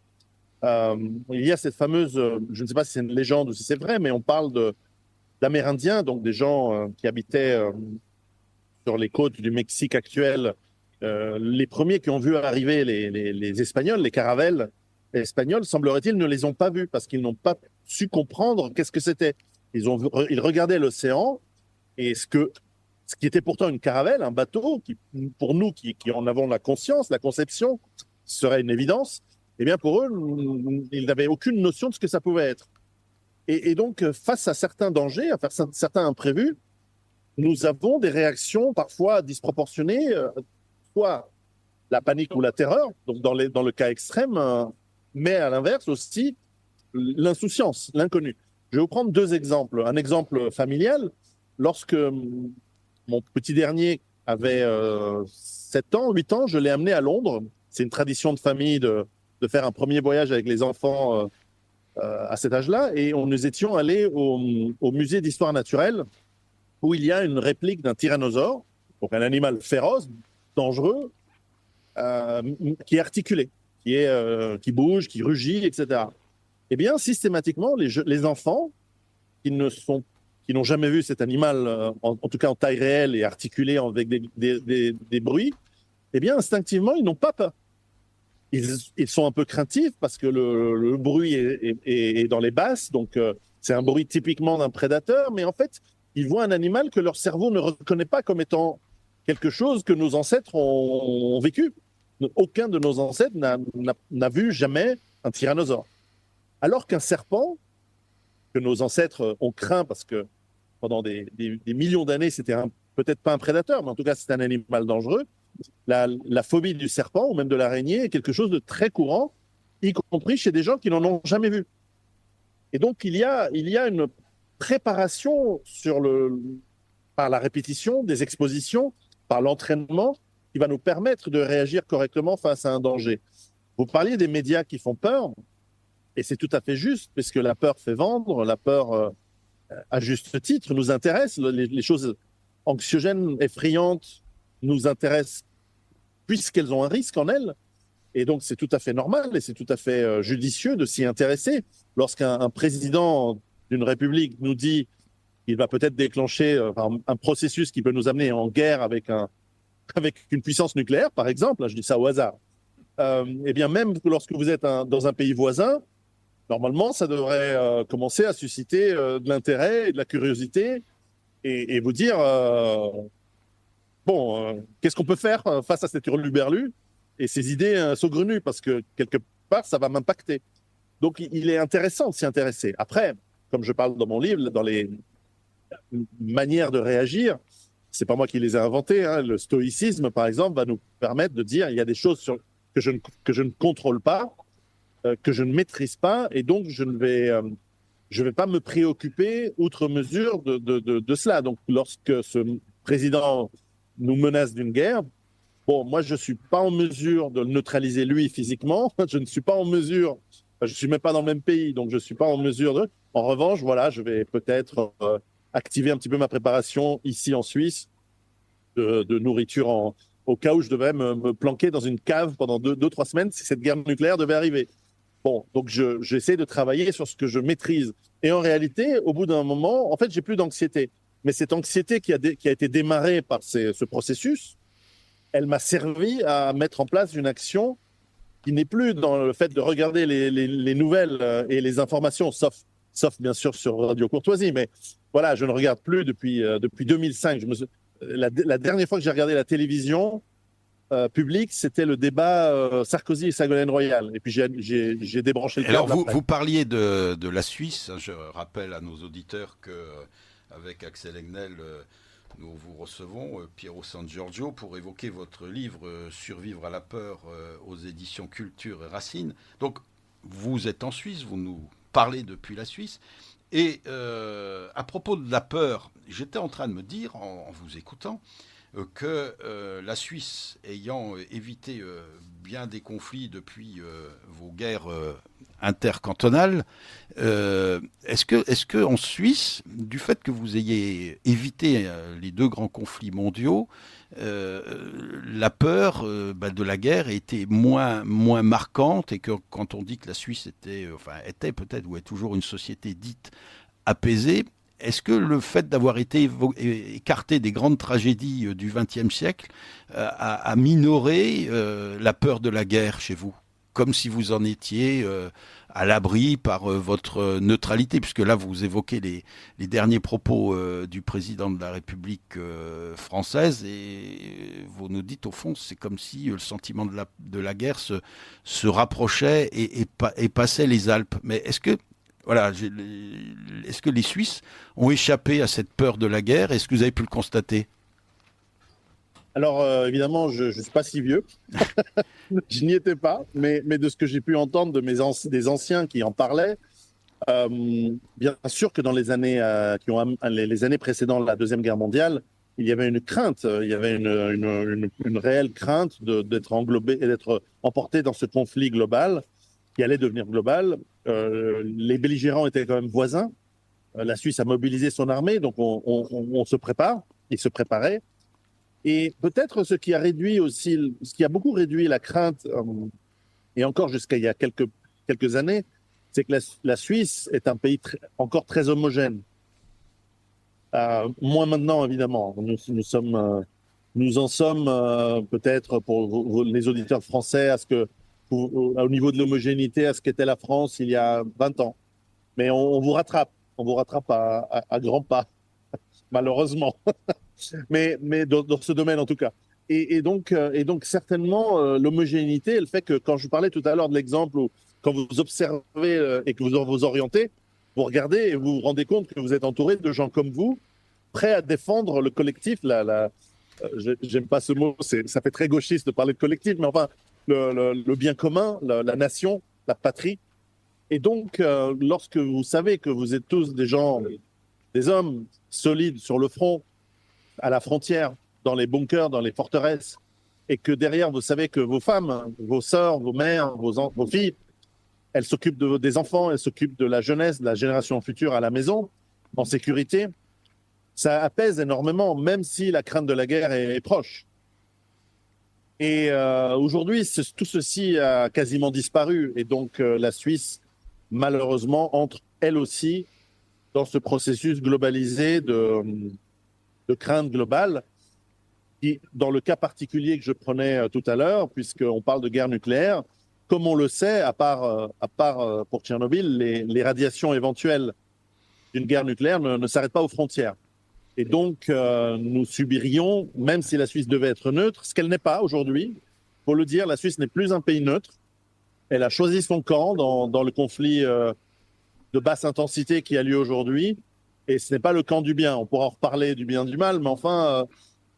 Il y a cette fameuse, je ne sais pas si c'est une légende ou si c'est vrai, mais on parle d'Amérindiens, donc des gens qui habitaient sur les côtes du Mexique actuel. Les premiers qui ont vu arriver les Espagnols, les caravelles espagnols, semblerait-il, ne les ont pas vus parce qu'ils n'ont pas su comprendre qu'est-ce que c'était. Ils regardaient l'océan et ce qui était pourtant une caravelle, un bateau, qui, pour nous qui en avons la conscience, la conception, serait une évidence. Eh bien, pour eux, ils n'avaient aucune notion de ce que ça pouvait être. Et donc, face à certains dangers, à certains imprévus, nous avons des réactions parfois disproportionnées, soit la panique ou la terreur, donc dans le cas extrême, mais à l'inverse aussi, l'insouciance, l'inconnu. Je vais vous prendre deux exemples. Un exemple familial, lorsque mon petit dernier avait 7 ans, 8 ans, je l'ai amené à Londres. C'est une tradition de famille de faire un premier voyage avec les enfants à cet âge-là. Et nous étions allés au musée d'histoire naturelle où il y a une réplique d'un tyrannosaure, donc un animal féroce, dangereux, qui est articulé, qui bouge, qui rugit, etc. Eh bien, systématiquement, les enfants qui n'ont jamais vu cet animal, en tout cas en taille réelle et articulé avec des bruits, eh bien, instinctivement, ils n'ont pas peur. Ils sont un peu craintifs parce que le bruit est dans les basses, donc c'est un bruit typiquement d'un prédateur, mais en fait, ils voient un animal que leur cerveau ne reconnaît pas comme étant quelque chose que nos ancêtres ont vécu. Aucun de nos ancêtres n'a vu jamais un tyrannosaure. Alors qu'un serpent, que nos ancêtres ont craint parce que pendant des millions d'années, c'était peut-être pas un prédateur, mais en tout cas, c'était un animal dangereux. La phobie du serpent ou même de l'araignée est quelque chose de très courant, y compris chez des gens qui n'en ont jamais vu. Et donc, il y a une préparation par la répétition des expositions, par l'entraînement, qui va nous permettre de réagir correctement face à un danger. Vous parliez des médias qui font peur, et c'est tout à fait juste, puisque la peur fait vendre, la peur, à juste titre, nous intéresse. Les choses anxiogènes, effrayantes, nous intéressent puisqu'elles ont un risque en elles. Et donc, c'est tout à fait normal et c'est tout à fait judicieux de s'y intéresser. Lorsqu'un président d'une république nous dit qu'il va peut-être déclencher un processus qui peut nous amener en guerre avec une puissance nucléaire, par exemple, je dis ça au hasard, eh bien, même lorsque vous êtes dans un pays voisin, normalement, ça devrait commencer à susciter de l'intérêt et de la curiosité et vous dire qu'est-ce qu'on peut faire face à cette hurluberlu et ces idées saugrenues, parce que quelque part, ça va m'impacter. Donc, il est intéressant de s'y intéresser. Après, comme je parle dans mon livre, dans les manières de réagir, c'est pas moi qui les ai inventées. Hein. Le stoïcisme, par exemple, va nous permettre de dire il y a des choses que je ne contrôle pas, que je ne maîtrise pas, et donc je ne vais pas me préoccuper outre mesure de cela. Donc, lorsque ce président nous menace d'une guerre, bon, moi, je ne suis pas en mesure de le neutraliser lui physiquement. Je ne suis pas en mesure, je ne suis même pas dans le même pays, donc je ne suis pas en mesure de. En revanche, voilà, je vais peut-être activer un petit peu ma préparation ici en Suisse de nourriture au cas où je devrais me planquer dans une cave pendant 2-3 semaines si cette guerre nucléaire devait arriver. Bon, donc j'essaie de travailler sur ce que je maîtrise. Et en réalité, au bout d'un moment, en fait, j'ai plus d'anxiété. Mais cette anxiété qui a été démarrée par ce processus, elle m'a servi à mettre en place une action qui n'est plus dans le fait de regarder les nouvelles et les informations, sauf bien sûr sur Radio Courtoisie. Mais voilà, je ne regarde plus depuis 2005. La dernière fois que j'ai regardé la télévision publique, c'était le débat Sarkozy et Ségolène Royal. Et puis j'ai débranché le câble.
Alors vous parliez de la Suisse. Je rappelle à nos auditeurs qu'avec Axel Egnel, nous vous recevons, Piero San Giorgio, pour évoquer votre livre Survivre à la peur aux éditions Culture et Racine. Donc vous êtes en Suisse, vous nous parlez depuis la Suisse. Et à propos de la peur, j'étais en train de me dire, en vous écoutant, que la Suisse, ayant évité bien des conflits depuis vos guerres intercantonales, est-ce que en Suisse, du fait que vous ayez évité les 2 grands conflits mondiaux, la peur de la guerre était moins marquante, et que quand on dit que la Suisse était peut-être ou est toujours une société dite apaisée, est-ce que le fait d'avoir été écarté des grandes tragédies du XXe siècle a minoré la peur de la guerre chez vous, comme si vous en étiez à l'abri par votre neutralité, puisque là vous évoquez les derniers propos du président de la République française, et vous nous dites au fond c'est comme si le sentiment de la guerre se rapprochait et passait les Alpes. Mais est-ce que les Suisses ont échappé à cette peur de la guerre? Est-ce que vous avez pu le constater?
Alors, évidemment, je ne suis pas si vieux. Je n'y étais pas, mais de ce que j'ai pu entendre des anciens qui en parlaient, bien sûr que dans les années, les années précédant la Deuxième Guerre mondiale, il y avait une crainte, il y avait une réelle crainte d'être englobé et d'être emporté dans ce conflit global qui allait devenir global. Les belligérants étaient quand même voisins. la Suisse a mobilisé son armée, donc on se prépare, il se préparait. Et peut-être ce qui a beaucoup réduit la crainte, et encore jusqu'à il y a quelques années, c'est que la Suisse est un pays encore très homogène. Moins maintenant, évidemment. Nous en sommes peut-être pour les auditeurs français au niveau de l'homogénéité à ce qu'était la France il y a 20 ans. Mais on vous rattrape à grands pas, malheureusement. mais dans ce domaine en tout cas. Et donc certainement, l'homogénéité, elle fait que quand je parlais tout à l'heure de l'exemple où quand vous observez et que vous vous orientez, vous regardez et vous vous rendez compte que vous êtes entouré de gens comme vous, prêts à défendre le collectif. J'aime pas ce mot, ça fait très gauchiste de parler de collectif, mais enfin, le bien commun, la nation, la patrie. Et donc, lorsque vous savez que vous êtes tous des hommes solides sur le front, à la frontière, dans les bunkers, dans les forteresses, et que derrière, vous savez que vos femmes, vos sœurs, vos mères, vos filles, elles s'occupent des enfants, elles s'occupent de la jeunesse, de la génération future à la maison, en sécurité, ça apaise énormément, même si la crainte de la guerre est proche. Et aujourd'hui, tout ceci a quasiment disparu. Et donc, la Suisse, malheureusement, entre elle aussi dans ce processus globalisé de crainte globale, qui, dans le cas particulier que je prenais tout à l'heure, puisqu'on parle de guerre nucléaire, comme on le sait, à part pour Tchernobyl, les radiations éventuelles d'une guerre nucléaire ne s'arrêtent pas aux frontières. Et donc, nous subirions, même si la Suisse devait être neutre, ce qu'elle n'est pas aujourd'hui. Il faut le dire, la Suisse n'est plus un pays neutre. Elle a choisi son camp dans le conflit de basse intensité qui a lieu aujourd'hui. Et ce n'est pas le camp du bien. On pourra en reparler du bien et du mal, mais enfin,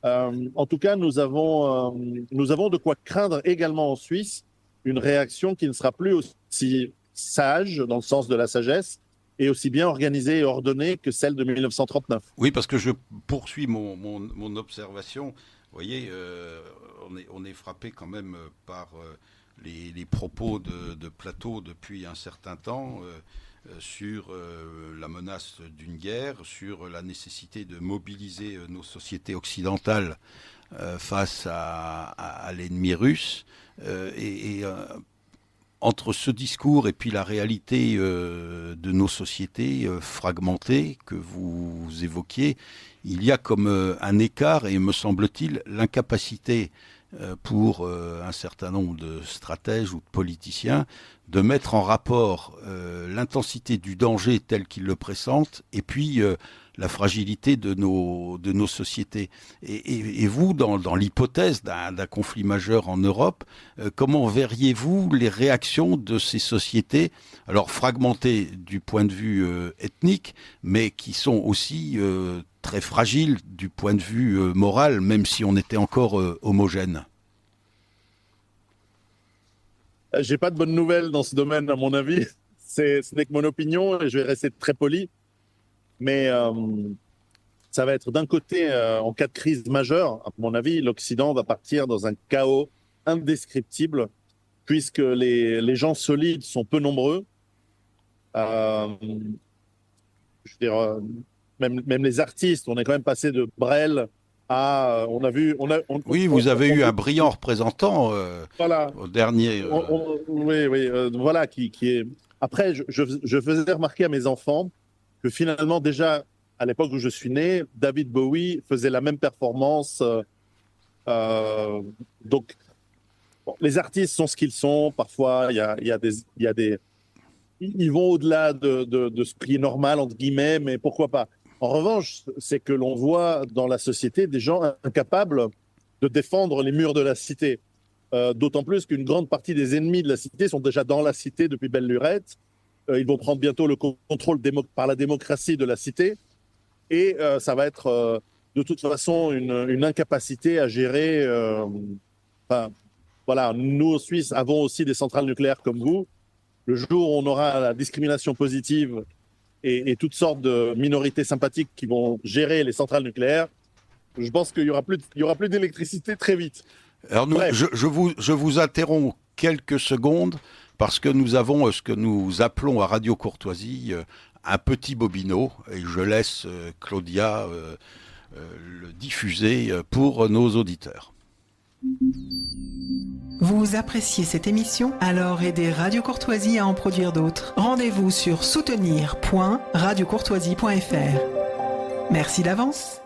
en tout cas, nous avons de quoi craindre également en Suisse une réaction qui ne sera plus aussi sage, dans le sens de la sagesse, et aussi bien organisée et ordonnée que celle de 1939.
Oui, parce que je poursuis mon observation. Vous voyez, on est frappé quand même par les propos de Plateau depuis un certain temps sur la menace d'une guerre, sur la nécessité de mobiliser nos sociétés occidentales face à l'ennemi russe. Entre ce discours et puis la réalité de nos sociétés fragmentées que vous évoquiez, il y a comme un écart et, me semble-t-il, l'incapacité pour un certain nombre de stratèges ou de politiciens de mettre en rapport l'intensité du danger tel qu'il le pressente et puis la fragilité de nos sociétés. Et vous, dans l'hypothèse d'un conflit majeur en Europe, comment verriez-vous les réactions de ces sociétés, alors fragmentées du point de vue ethnique, mais qui sont aussi très fragiles du point de vue moral, même si on était encore homogène?
J'ai pas de bonnes nouvelles dans ce domaine, à mon avis. Ce n'est que mon opinion et je vais rester très poli. Mais ça va être d'un côté, en cas de crise majeure, à mon avis, l'Occident va partir dans un chaos indescriptible, puisque les gens solides sont peu nombreux. Je veux dire, même les artistes, on est quand même passé de Brel à...
Oui, vous avez eu un brillant représentant
voilà,
au dernier...
oui, voilà, qui est... Après, je faisais remarquer à mes enfants que finalement, déjà, à l'époque où je suis né, David Bowie faisait la même performance. Donc, bon, les artistes sont ce qu'ils sont. Parfois, il y a des... Ils vont au-delà de ce qui est normal, entre guillemets, mais pourquoi pas. En revanche, c'est que l'on voit dans la société des gens incapables de défendre les murs de la cité. D'autant plus qu'une grande partie des ennemis de la cité sont déjà dans la cité depuis belle lurette. Ils vont prendre bientôt le contrôle par la démocratie de la cité. Et ça va être de toute façon une incapacité à gérer. Voilà, nous, en Suisse, avons aussi des centrales nucléaires comme vous. Le jour où on aura la discrimination positive et toutes sortes de minorités sympathiques qui vont gérer les centrales nucléaires, je pense qu'il n'y aura plus d'électricité très vite.
Alors je vous interromps quelques secondes parce que nous avons ce que nous appelons à Radio Courtoisie un petit bobino et je laisse Claudia le diffuser pour nos auditeurs.
Vous appréciez cette émission? Alors aidez Radio Courtoisie à en produire d'autres. Rendez-vous sur soutenir.radiocourtoisie.fr. Merci d'avance.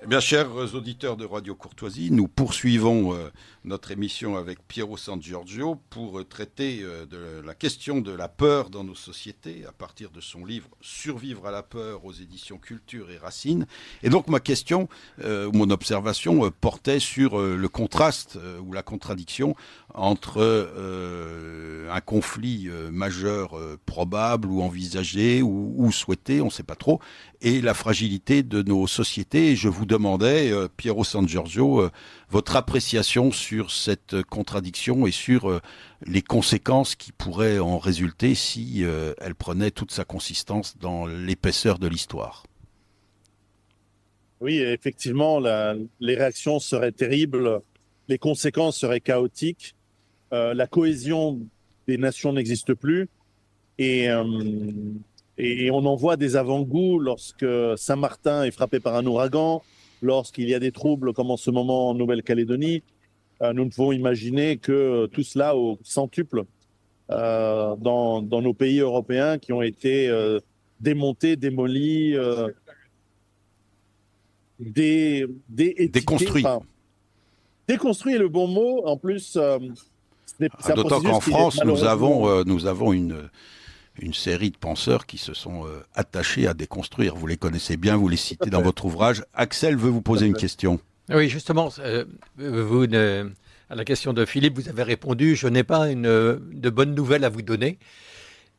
Eh bien, chers auditeurs de Radio Courtoisie, nous poursuivons notre émission avec Piero San Giorgio pour traiter de la question de la peur dans nos sociétés à partir de son livre Survivre à la peur aux éditions Culture et Racines. Et donc ma question, mon observation portait sur le contraste ou la contradiction entre un conflit majeur probable ou envisagé ou souhaité, on ne sait pas trop, et la fragilité de nos sociétés. Et je vous demandais, Piero San Giorgio, votre appréciation sur cette contradiction et sur les conséquences qui pourraient en résulter si elle prenait toute sa consistance dans l'épaisseur de l'histoire.
Oui, effectivement, les réactions seraient terribles, les conséquences seraient chaotiques, la cohésion des nations n'existe plus et on en voit des avant-goûts lorsque Saint-Martin est frappé par un ouragan, lorsqu'il y a des troubles comme en ce moment en Nouvelle-Calédonie. Nous ne pouvons imaginer que tout cela au centuple dans nos pays européens qui ont été démontés, démolis,
déconstruits.
Enfin, déconstruit est le bon mot. En plus,
d'autant qu'en France, nous avons une série de penseurs qui se sont attachés à déconstruire. Vous les connaissez bien, vous les citez dans votre ouvrage. Axel veut vous poser une question.
Oui, justement, à la question de Philippe, vous avez répondu, je n'ai pas de bonnes nouvelles à vous donner.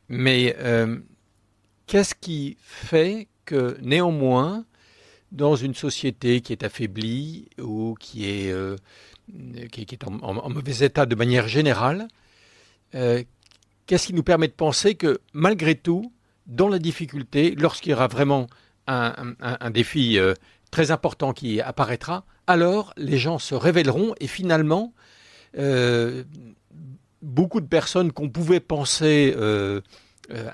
Mais qu'est-ce qui fait que néanmoins, dans une société qui est affaiblie ou qui est en mauvais état de manière générale, qu'est-ce qui nous permet de penser que, malgré tout, dans la difficulté, lorsqu'il y aura vraiment un défi très important qui apparaîtra, alors les gens se révéleront et finalement, beaucoup de personnes qu'on pouvait penser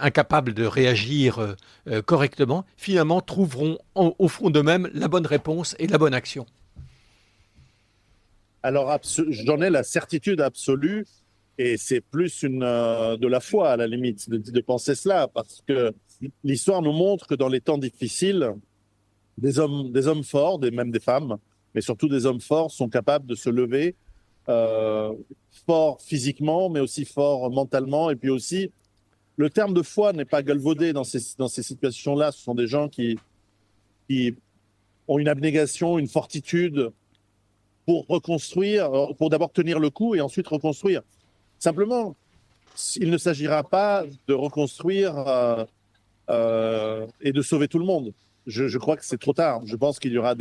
incapables de réagir correctement, finalement trouveront au fond d'eux-mêmes la bonne réponse et la bonne action.
Alors, j'en ai la certitude absolue. Et c'est plus de la foi, à la limite, de penser cela, parce que l'histoire nous montre que dans les temps difficiles, des hommes forts, même des femmes, mais surtout des hommes forts, sont capables de se lever, forts physiquement, mais aussi forts mentalement. Et puis aussi, le terme de foi n'est pas galvaudé dans ces situations-là. Ce sont des gens qui ont une abnégation, une fortitude pour reconstruire, pour d'abord tenir le coup et ensuite reconstruire. Simplement, il ne s'agira pas de reconstruire et de sauver tout le monde. Je crois que c'est trop tard. Je pense qu'il y aura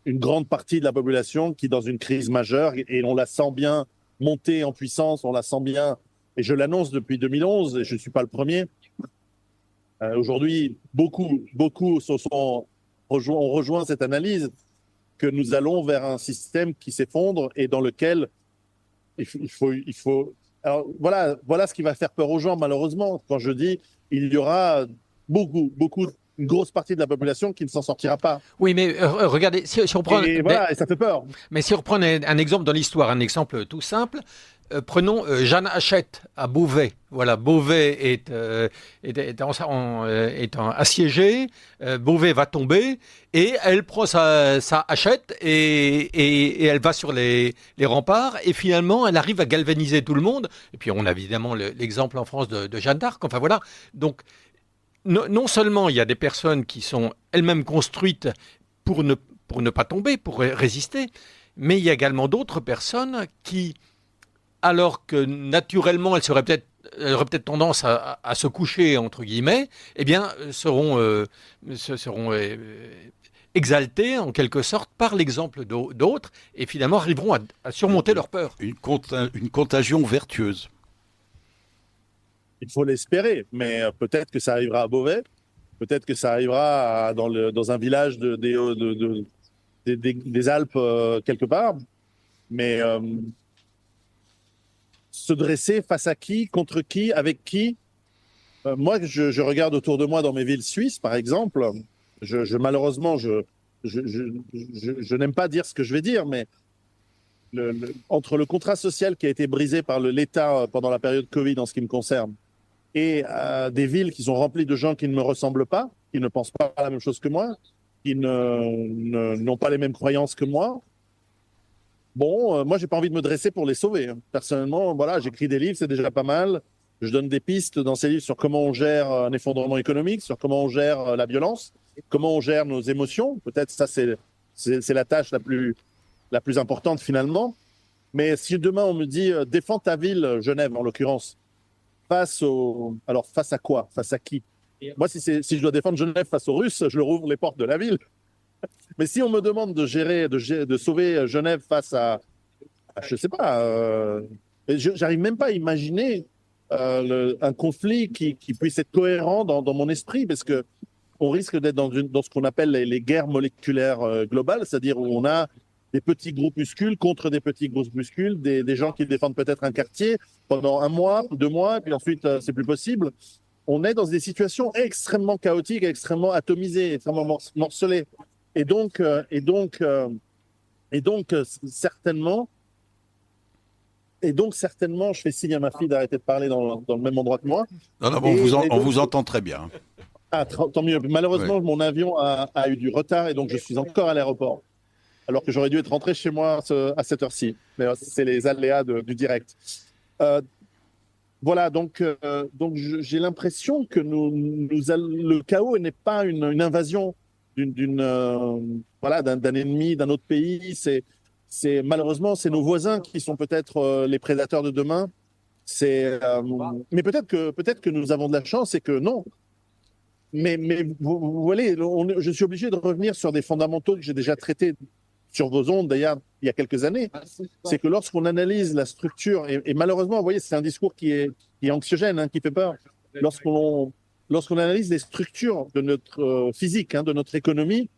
une grande partie de la population qui, dans une crise majeure, et on la sent bien monter en puissance, on la sent bien, et je l'annonce depuis 2011, et je ne suis pas le premier. Aujourd'hui, beaucoup ont rejoint cette analyse que nous allons vers un système qui s'effondre et dans lequel il faut. Alors voilà ce qui va faire peur aux gens, malheureusement. Quand je dis il y aura une grosse partie de la population qui ne s'en sortira pas.
Oui, mais regardez, si on prend.
Et ça fait peur.
Mais si on reprend un exemple dans l'histoire, un exemple tout simple. Prenons Jeanne Hachette à Beauvais. Voilà, Beauvais est assiégé, Beauvais va tomber et elle prend sa hachette et elle va sur les remparts et finalement elle arrive à galvaniser tout le monde. Et puis on a évidemment l'exemple en France de Jeanne d'Arc. Enfin voilà. Donc non seulement il y a des personnes qui sont elles-mêmes construites pour ne pas tomber, pour résister, mais il y a également d'autres personnes qui, alors que naturellement, elles auraient peut-être tendance à se coucher, entre guillemets, eh bien, seront exaltées, en quelque sorte, par l'exemple d'autres, et finalement arriveront à surmonter leur peur.
Une contagion vertueuse.
Il faut l'espérer, mais peut-être que ça arrivera à Beauvais, peut-être que ça arrivera dans un village des Alpes quelque part, mais... se dresser face à qui, contre qui, avec qui, Moi, je regarde autour de moi dans mes villes suisses, par exemple. Malheureusement, je n'aime pas dire ce que je vais dire, mais entre le contrat social qui a été brisé par l'État pendant la période Covid en ce qui me concerne, et des villes qui sont remplies de gens qui ne me ressemblent pas, qui ne pensent pas la même chose que moi, qui n'ont pas les mêmes croyances que moi. Bon, moi, j'ai pas envie de me dresser pour les sauver, hein. Personnellement, voilà, j'écris des livres, c'est déjà pas mal. Je donne des pistes dans ces livres sur comment on gère un effondrement économique, sur comment on gère la violence, comment on gère nos émotions. Peut-être ça, c'est la tâche la plus importante finalement. Mais si demain on me dit défends ta ville, Genève en l'occurrence, alors face à quoi? Face à qui? Moi, si je dois défendre Genève face aux Russes, je leur ouvre les portes de la ville. Mais si on me demande de sauver Genève face je sais pas, j'arrive même pas à imaginer un conflit qui puisse être cohérent dans mon esprit, parce que on risque d'être dans ce qu'on appelle les guerres moléculaires globales, c'est-à-dire où on a des petits groupuscules contre des petits groupuscules, des gens qui défendent peut-être un quartier pendant 1 mois, 2 mois, et puis ensuite c'est plus possible. On est dans des situations extrêmement chaotiques, extrêmement atomisées, extrêmement morcelées. Et donc, certainement, je fais signe à ma fille d'arrêter de parler dans le même endroit que moi.
Non, non, on vous entend très bien.
Ah, tant mieux. Malheureusement, mon avion a eu du retard et donc je suis encore à l'aéroport, alors que j'aurais dû être rentré chez moi à cette heure-ci. Mais c'est les aléas du direct. Voilà, donc j'ai l'impression que le chaos n'est pas une invasion d'un ennemi, d'un autre pays. Malheureusement, c'est nos voisins qui sont peut-être les prédateurs de demain. Mais peut-être que nous avons de la chance et que non. Mais vous voyez, je suis obligé de revenir sur des fondamentaux que j'ai déjà traités sur vos ondes, d'ailleurs, il y a quelques années. C'est que lorsqu'on analyse la structure, et malheureusement, vous voyez, c'est un discours qui est anxiogène, hein, qui fait peur. Lorsqu'on analyse les structures de notre physique, hein, de notre économie,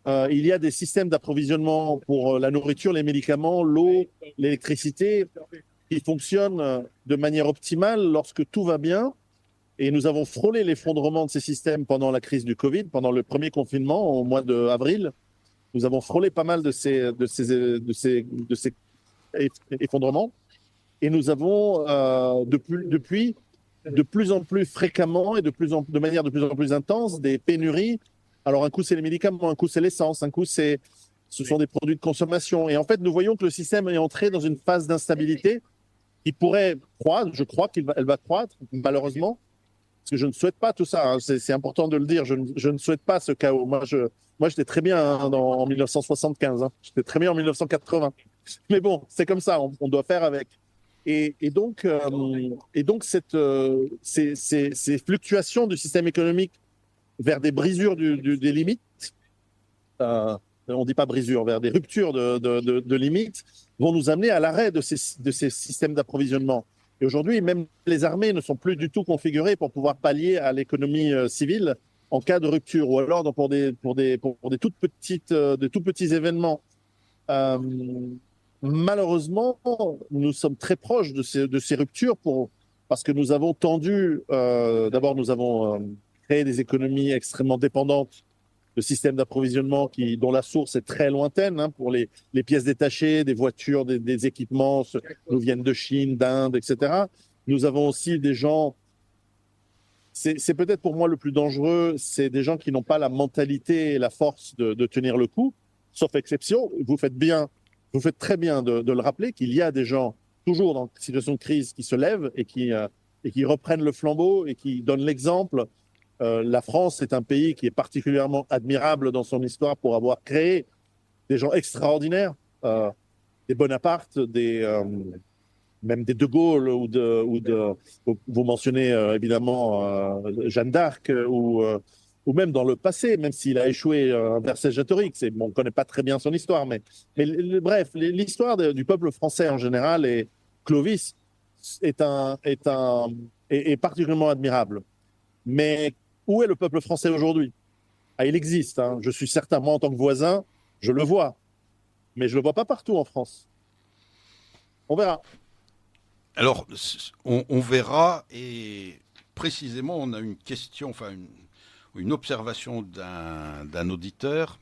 il y a des systèmes d'approvisionnement pour la nourriture, les médicaments, l'eau, l'électricité, qui fonctionnent de manière optimale lorsque tout va bien. Et nous avons frôlé l'effondrement de ces systèmes pendant la crise du Covid, pendant le premier confinement au mois d'avril. Nous avons frôlé pas mal de ces effondrements. Et nous avons, depuis, de plus en plus fréquemment et de manière de plus en plus intense, des pénuries. Alors, un coup, c'est les médicaments, un coup, c'est l'essence, un coup, ce sont des produits de consommation. Et en fait, nous voyons que le système est entré dans une phase d'instabilité qui pourrait croître. Je crois qu'elle va croître, malheureusement, parce que je ne souhaite pas tout ça, hein. C'est important de le dire. Je ne souhaite pas ce chaos. Moi, j'étais très bien, hein, en 1975. Hein. J'étais très bien en 1980. Mais bon, c'est comme ça. On doit faire avec. Et donc, ces fluctuations du système économique vers des brisures des limites, on ne dit pas brisures, vers des ruptures de limites, vont nous amener à l'arrêt de ces systèmes d'approvisionnement. Et aujourd'hui, même les armées ne sont plus du tout configurées pour pouvoir pallier à l'économie civile en cas de rupture, ou alors pour des tout petits événements. Malheureusement, nous sommes très proches de ces ruptures parce que nous avons d'abord nous avons créé des économies extrêmement dépendantes de systèmes d'approvisionnement dont la source est très lointaine, hein, pour les pièces détachées, des voitures, des équipements nous viennent de Chine, d'Inde, etc. Nous avons aussi des gens, c'est peut-être pour moi le plus dangereux, c'est des gens qui n'ont pas la mentalité et la force de tenir le coup, sauf exception. Vous faites très bien de le rappeler, qu'il y a des gens toujours dans une situation de crise qui se lèvent et qui reprennent le flambeau et qui donnent l'exemple. La France est un pays qui est particulièrement admirable dans son histoire pour avoir créé des gens extraordinaires, des Bonaparte, même des De Gaulle, vous mentionnez évidemment Jeanne d'Arc, ou même dans le passé, même s'il a échoué vers Vercingétorix. On ne connaît pas très bien son histoire, mais bref, l'histoire du peuple français en général, et Clovis est particulièrement admirable. Mais où est le peuple français aujourd'hui? Il existe, hein. Je suis certain, moi en tant que voisin, je le vois. Mais je ne le vois pas partout en France. On verra.
Alors, on verra, et précisément, on a une question, une observation d'un auditeur.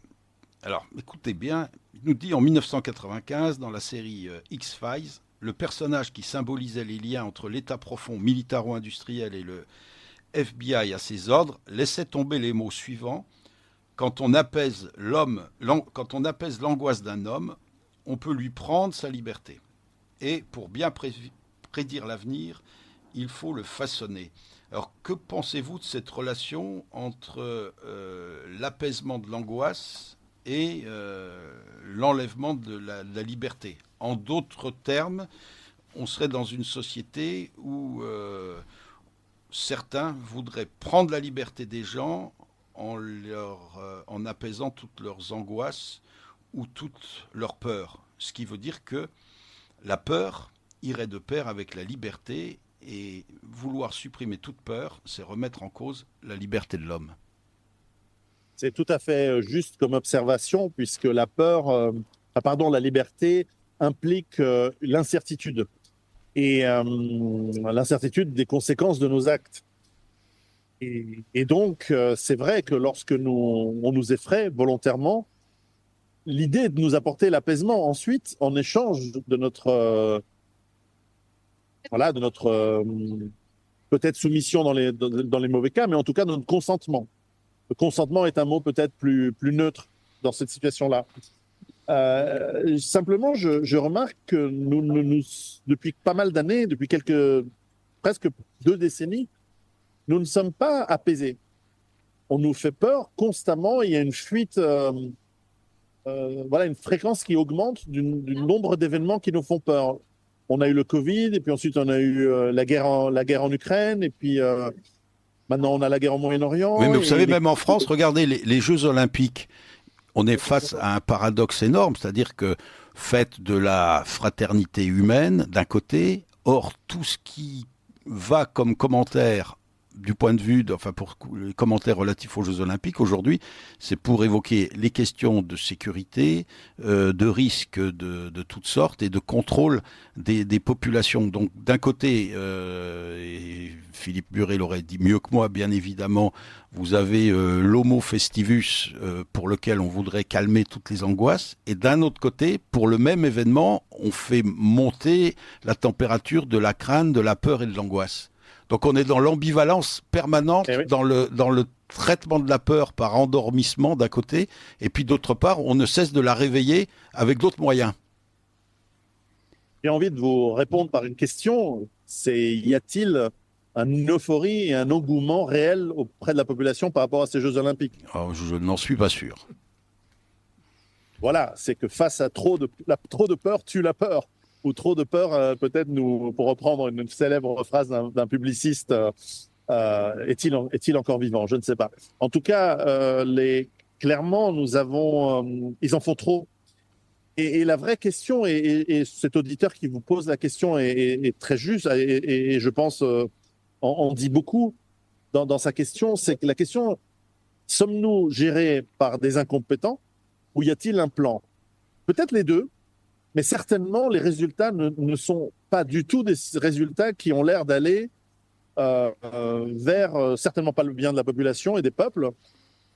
Alors, écoutez bien, il nous dit en 1995, dans la série X-Files, le personnage qui symbolisait les liens entre l'État profond militaro-industriel et le FBI à ses ordres laissait tomber les mots suivants. Quand on apaise l'angoisse d'un homme, on peut lui prendre sa liberté. Et pour bien prédire l'avenir, il faut le façonner. Alors, que pensez-vous de cette relation entre l'apaisement de l'angoisse et l'enlèvement de la liberté? En d'autres termes, on serait dans une société où certains voudraient prendre la liberté des gens en apaisant toutes leurs angoisses ou toutes leurs peurs. Ce qui veut dire que la peur irait de pair avec la liberté, et vouloir supprimer toute peur, c'est remettre en cause la liberté de l'homme.
C'est tout à fait juste comme observation, puisque la liberté implique l'incertitude. Et l'incertitude des conséquences de nos actes. Et donc, c'est vrai que lorsque on nous effraie volontairement, l'idée est de nous apporter l'apaisement ensuite, en échange de notre peut-être soumission dans les mauvais cas, mais en tout cas notre consentement. Le consentement est un mot peut-être plus neutre dans cette situation-là. Simplement, je remarque que nous, depuis pas mal d'années, depuis presque 2 décennies, nous ne sommes pas apaisés. On nous fait peur constamment. Il y a une fuite, une fréquence qui augmente du nombre d'événements qui nous font peur. On a eu le Covid, et puis ensuite on a eu la guerre en Ukraine, et puis maintenant on a la guerre au Moyen-Orient.
Oui, mais vous savez, même en France, regardez les Jeux Olympiques. On est face à un paradoxe énorme, c'est-à-dire que fête de la fraternité humaine d'un côté, or tout ce qui va comme commentaire du point de vue, pour les commentaires relatifs aux Jeux Olympiques aujourd'hui, c'est pour évoquer les questions de sécurité, de risques de toutes sortes et de contrôle des populations. Donc d'un côté, et Philippe Buré l'aurait dit mieux que moi, bien évidemment, vous avez l'homo festivus pour lequel on voudrait calmer toutes les angoisses, et d'un autre côté, pour le même événement, on fait monter la température de la crainte, de la peur et de l'angoisse. Donc on est dans l'ambivalence permanente,
oui.
dans le traitement de la peur par endormissement d'un côté, et puis d'autre part, on ne cesse de la réveiller avec d'autres moyens.
J'ai envie de vous répondre par une question. Y a-t-il une euphorie et un engouement réel auprès de la population par rapport à ces Jeux Olympiques?
Alors, je n'en suis pas sûr.
Voilà, c'est que face à trop de peur tue la peur. Ou trop de peur, peut-être pour reprendre une célèbre phrase d'un publiciste, est-il encore vivant? Je ne sais pas. En tout cas, clairement, ils en font trop. Et la vraie question, et cet auditeur qui vous pose la question est très juste, et je pense en dit beaucoup dans sa question, c'est que la question, sommes-nous gérés par des incompétents ou y a-t-il un plan? Peut-être les deux. Mais certainement, les résultats ne sont pas du tout des résultats qui ont l'air d'aller vers, certainement pas le bien de la population et des peuples,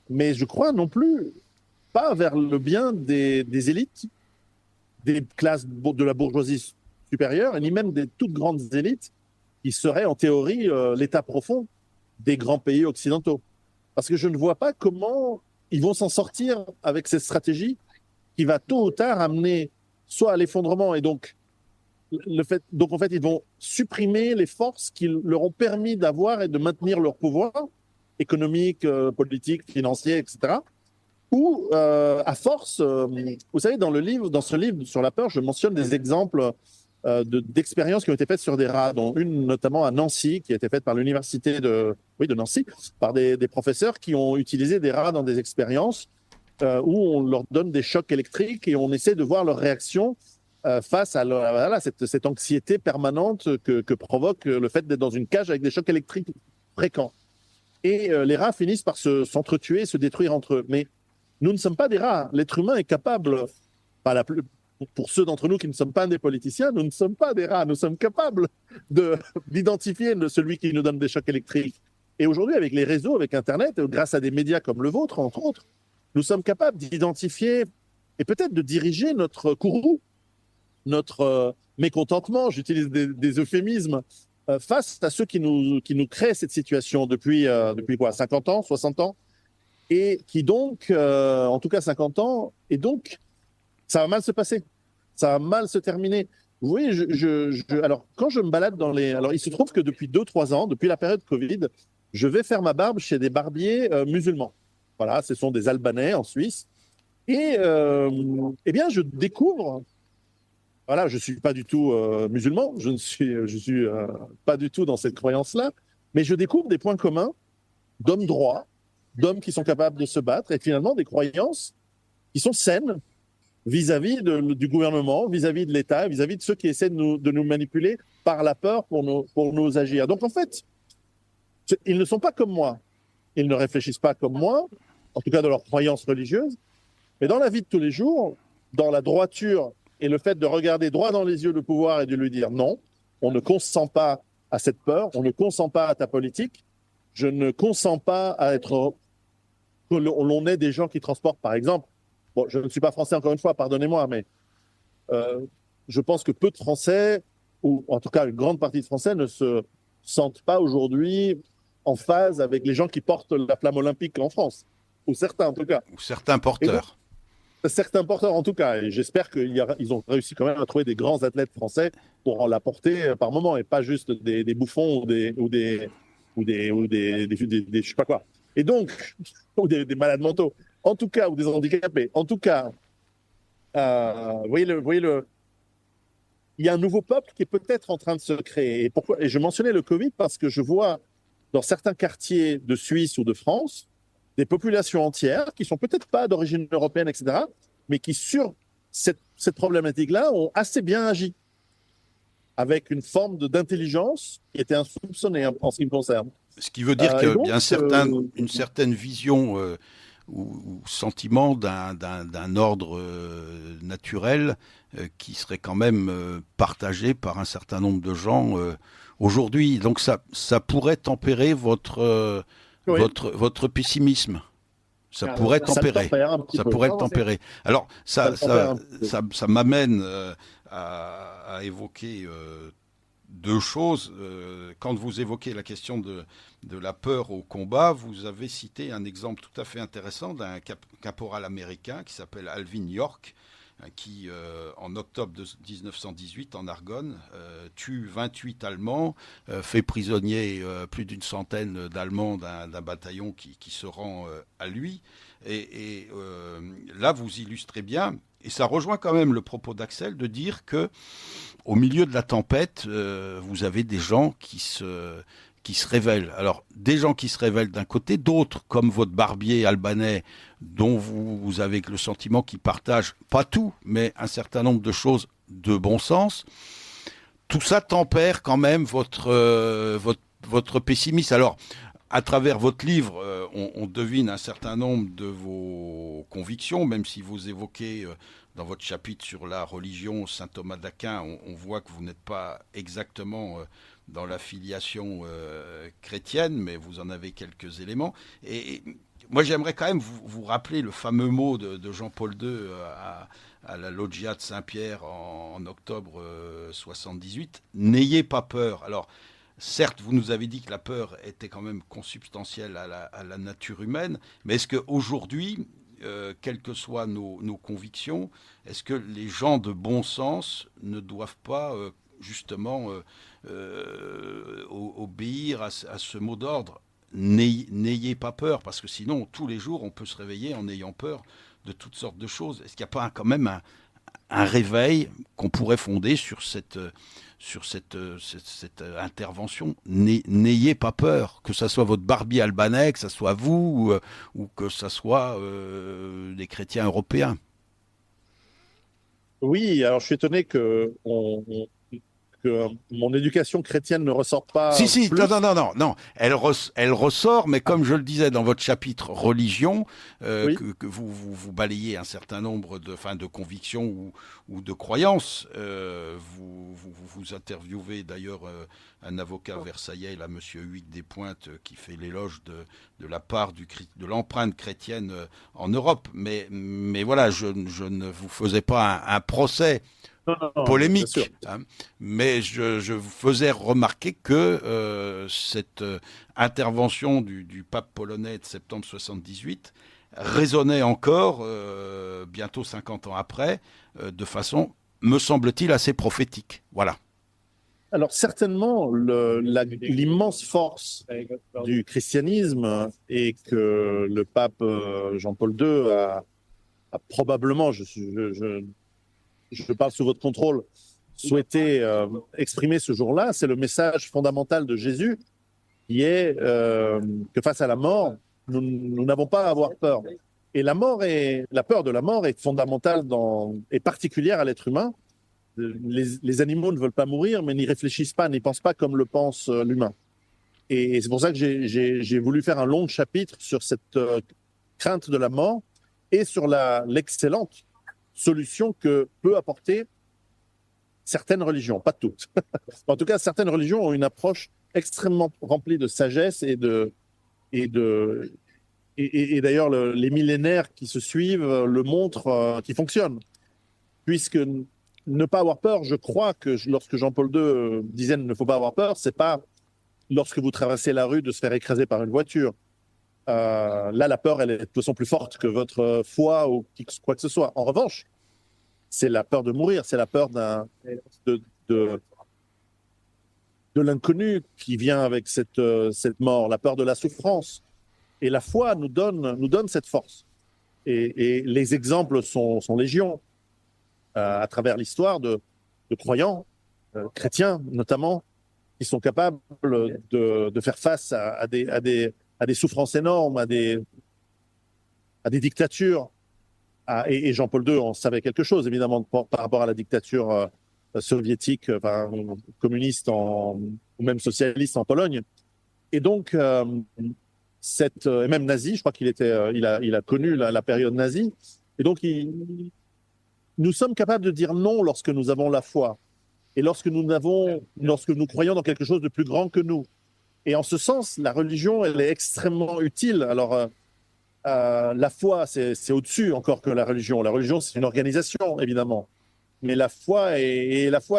mais je crois non plus pas vers le bien des élites, des classes de la bourgeoisie supérieure, ni même des toutes grandes élites qui seraient en théorie l'état profond des grands pays occidentaux. Parce que je ne vois pas comment ils vont s'en sortir avec cette stratégie qui va tôt ou tard amener soit à l'effondrement, et donc en fait ils vont supprimer les forces qui leur ont permis d'avoir et de maintenir leur pouvoir économique, politique, financier, etc. Ou à force, vous savez, dans ce livre sur la peur, je mentionne des exemples d'expériences qui ont été faites sur des rats, dont une notamment à Nancy, qui a été faite par l'université de Nancy, par des professeurs qui ont utilisé des rats dans des expériences où on leur donne des chocs électriques et on essaie de voir leur réaction face à cette anxiété permanente que provoque le fait d'être dans une cage avec des chocs électriques fréquents. Et les rats finissent par s'entretuer, se détruire entre eux. Mais nous ne sommes pas des rats. L'être humain est capable, pour ceux d'entre nous qui ne sommes pas des politiciens, nous ne sommes pas des rats, nous sommes capables d'identifier celui qui nous donne des chocs électriques. Et aujourd'hui, avec les réseaux, avec Internet, grâce à des médias comme le vôtre, entre autres, nous sommes capables d'identifier et peut-être de diriger notre courroux, notre mécontentement, j'utilise des euphémismes, face à ceux qui nous créent cette situation depuis quoi, 50 ans, 60 ans, et qui donc, en tout cas 50 ans, et donc, ça va mal se passer, ça va mal se terminer. Vous voyez, alors, quand je me balade alors, il se trouve que depuis 2-3 ans, depuis la période Covid, je vais faire ma barbe chez des barbiers musulmans. Voilà, ce sont des Albanais en Suisse. Et eh bien, je découvre, voilà, je ne suis pas du tout musulman, je ne suis pas du tout dans cette croyance-là, mais je découvre des points communs d'hommes droits, d'hommes qui sont capables de se battre, et finalement des croyances qui sont saines vis-à-vis du gouvernement, vis-à-vis de l'État, vis-à-vis de ceux qui essaient de nous manipuler par la peur pour nous agir. Donc en fait, ils ne sont pas comme moi, ils ne réfléchissent pas comme moi, en tout cas dans leurs croyances religieuses, mais dans la vie de tous les jours, dans la droiture et le fait de regarder droit dans les yeux le pouvoir et de lui dire non, on ne consent pas à cette peur, on ne consent pas à ta politique, je ne consens pas à être que l'on ait des gens qui transportent, par exemple, bon, je ne suis pas français encore une fois, pardonnez-moi, mais je pense que peu de Français, ou en tout cas une grande partie de Français, ne se sentent pas aujourd'hui en phase avec les gens qui portent la flamme olympique en France, ou certains en tout cas.
Ou certains porteurs.
Certains porteurs en tout cas, et j'espère qu'ils ont réussi quand même à trouver des grands athlètes français pour la porter par moment, et pas juste des bouffons ou des je sais pas quoi. Et donc, ou des malades mentaux, en tout cas, ou des handicapés. En tout cas, vous voyez il y a un nouveau peuple qui est peut-être en train de se créer. Et je mentionnais le Covid parce que je vois dans certains quartiers de Suisse ou de France des populations entières qui sont peut-être pas d'origine européenne, etc., mais qui, sur cette problématique-là, ont assez bien agi, avec une forme d'intelligence qui était insoupçonnée en ce qui me concerne.
Ce qui veut dire qu'il y a une certaine vision ou sentiment d'un ordre naturel qui serait quand même partagé par un certain nombre de gens aujourd'hui. Donc ça pourrait tempérer votre pessimisme. Ça pourrait tempérer. Ça pourrait le tempérer. Alors ça m'amène à évoquer deux choses. Quand vous évoquez la question de la peur au combat, vous avez cité un exemple tout à fait intéressant d'un caporal américain qui s'appelle Alvin York, qui, en octobre de 1918, en Argonne, tue 28 Allemands, fait prisonnier plus d'une centaine d'Allemands d'un bataillon qui se rend à lui. Et là, vous illustrez bien, et ça rejoint quand même le propos d'Axel, de dire que au milieu de la tempête, vous avez des gens qui se révèlent. Alors, des gens qui se révèlent d'un côté, d'autres, comme votre barbier albanais, dont vous avez le sentiment qu'ils partagent, pas tout, mais un certain nombre de choses de bon sens. Tout ça tempère quand même votre pessimisme. Alors, à travers votre livre, on devine un certain nombre de vos convictions, même si vous évoquez dans votre chapitre sur la religion Saint Thomas d'Aquin, on voit que vous n'êtes pas exactement dans la filiation chrétienne, mais vous en avez quelques éléments. Et moi, j'aimerais quand même vous rappeler le fameux mot de Jean-Paul II à la loggia de Saint-Pierre en octobre 78. « N'ayez pas peur ». Alors, certes, vous nous avez dit que la peur était quand même consubstantielle à la nature humaine, mais est-ce qu'aujourd'hui, quelles que soient nos convictions, est-ce que les gens de bon sens ne doivent pas justement obéir à ce mot d'ordre ? N'ayez pas peur, parce que sinon, tous les jours, on peut se réveiller en ayant peur de toutes sortes de choses. Est-ce qu'il n'y a pas quand même un réveil qu'on pourrait fonder sur cette intervention? N'ayez pas peur, que ce soit votre barbier albanais, que ce soit vous, ou que ce soit des chrétiens européens.
Oui, alors je suis étonné que que mon éducation chrétienne ne ressort pas.
Si,
plus.
non. Elle ressort, mais comme je le disais dans votre chapitre religion,
Oui.
que vous balayez un certain nombre de convictions ou de croyances. Vous interviewez d'ailleurs un avocat versaillais, là, Monsieur Huyghe Despointes, qui fait l'éloge de la part de l'empreinte chrétienne en Europe. Mais voilà, je ne vous faisais pas un procès
Non, bien sûr.
polémique, hein. Mais je vous faisais remarquer que cette intervention du pape polonais de septembre 78 résonnait encore, bientôt 50 ans après, de façon, me semble-t-il, assez prophétique. Voilà.
Alors certainement, l'immense force du christianisme est que le pape Jean-Paul II a probablement, je parle sous votre contrôle, souhaité exprimer ce jour-là. C'est le message fondamental de Jésus qui est que face à la mort, nous n'avons pas à avoir peur. Et la peur de la mort est fondamentale et particulière à l'être humain. Les animaux ne veulent pas mourir, mais n'y réfléchissent pas, n'y pensent pas comme le pense l'humain. Et c'est pour ça que j'ai voulu faire un long chapitre sur cette crainte de la mort et sur l'excellente solution que peut apporter certaines religions, pas toutes. En tout cas, certaines religions ont une approche extrêmement remplie de sagesse et d'ailleurs les millénaires qui se suivent le montrent, qui fonctionnent. Puisque ne pas avoir peur, je crois que lorsque Jean-Paul II disait ne faut pas avoir peur, c'est pas lorsque vous traversez la rue de se faire écraser par une voiture. Là, la peur, elle est de toute façon plus forte que votre foi ou quoi que ce soit. En revanche, c'est la peur de mourir, c'est la peur de l'inconnu qui vient avec cette mort, la peur de la souffrance. Et la foi nous donne cette force. Et les exemples sont légion à travers l'histoire de croyants, chrétiens notamment, qui sont capables de faire face à des souffrances énormes, à des dictatures. Et Jean-Paul II en savait quelque chose, évidemment, par rapport à la dictature soviétique, communiste ou même socialiste en Pologne. Et donc, et même nazi, je crois il a connu la période nazie. Et donc, nous sommes capables de dire non lorsque nous avons la foi et lorsque nous croyons dans quelque chose de plus grand que nous. Et en ce sens, la religion, elle est extrêmement utile. Alors, la foi, c'est au-dessus encore que la religion. La religion, c'est une organisation, évidemment. Mais la foi,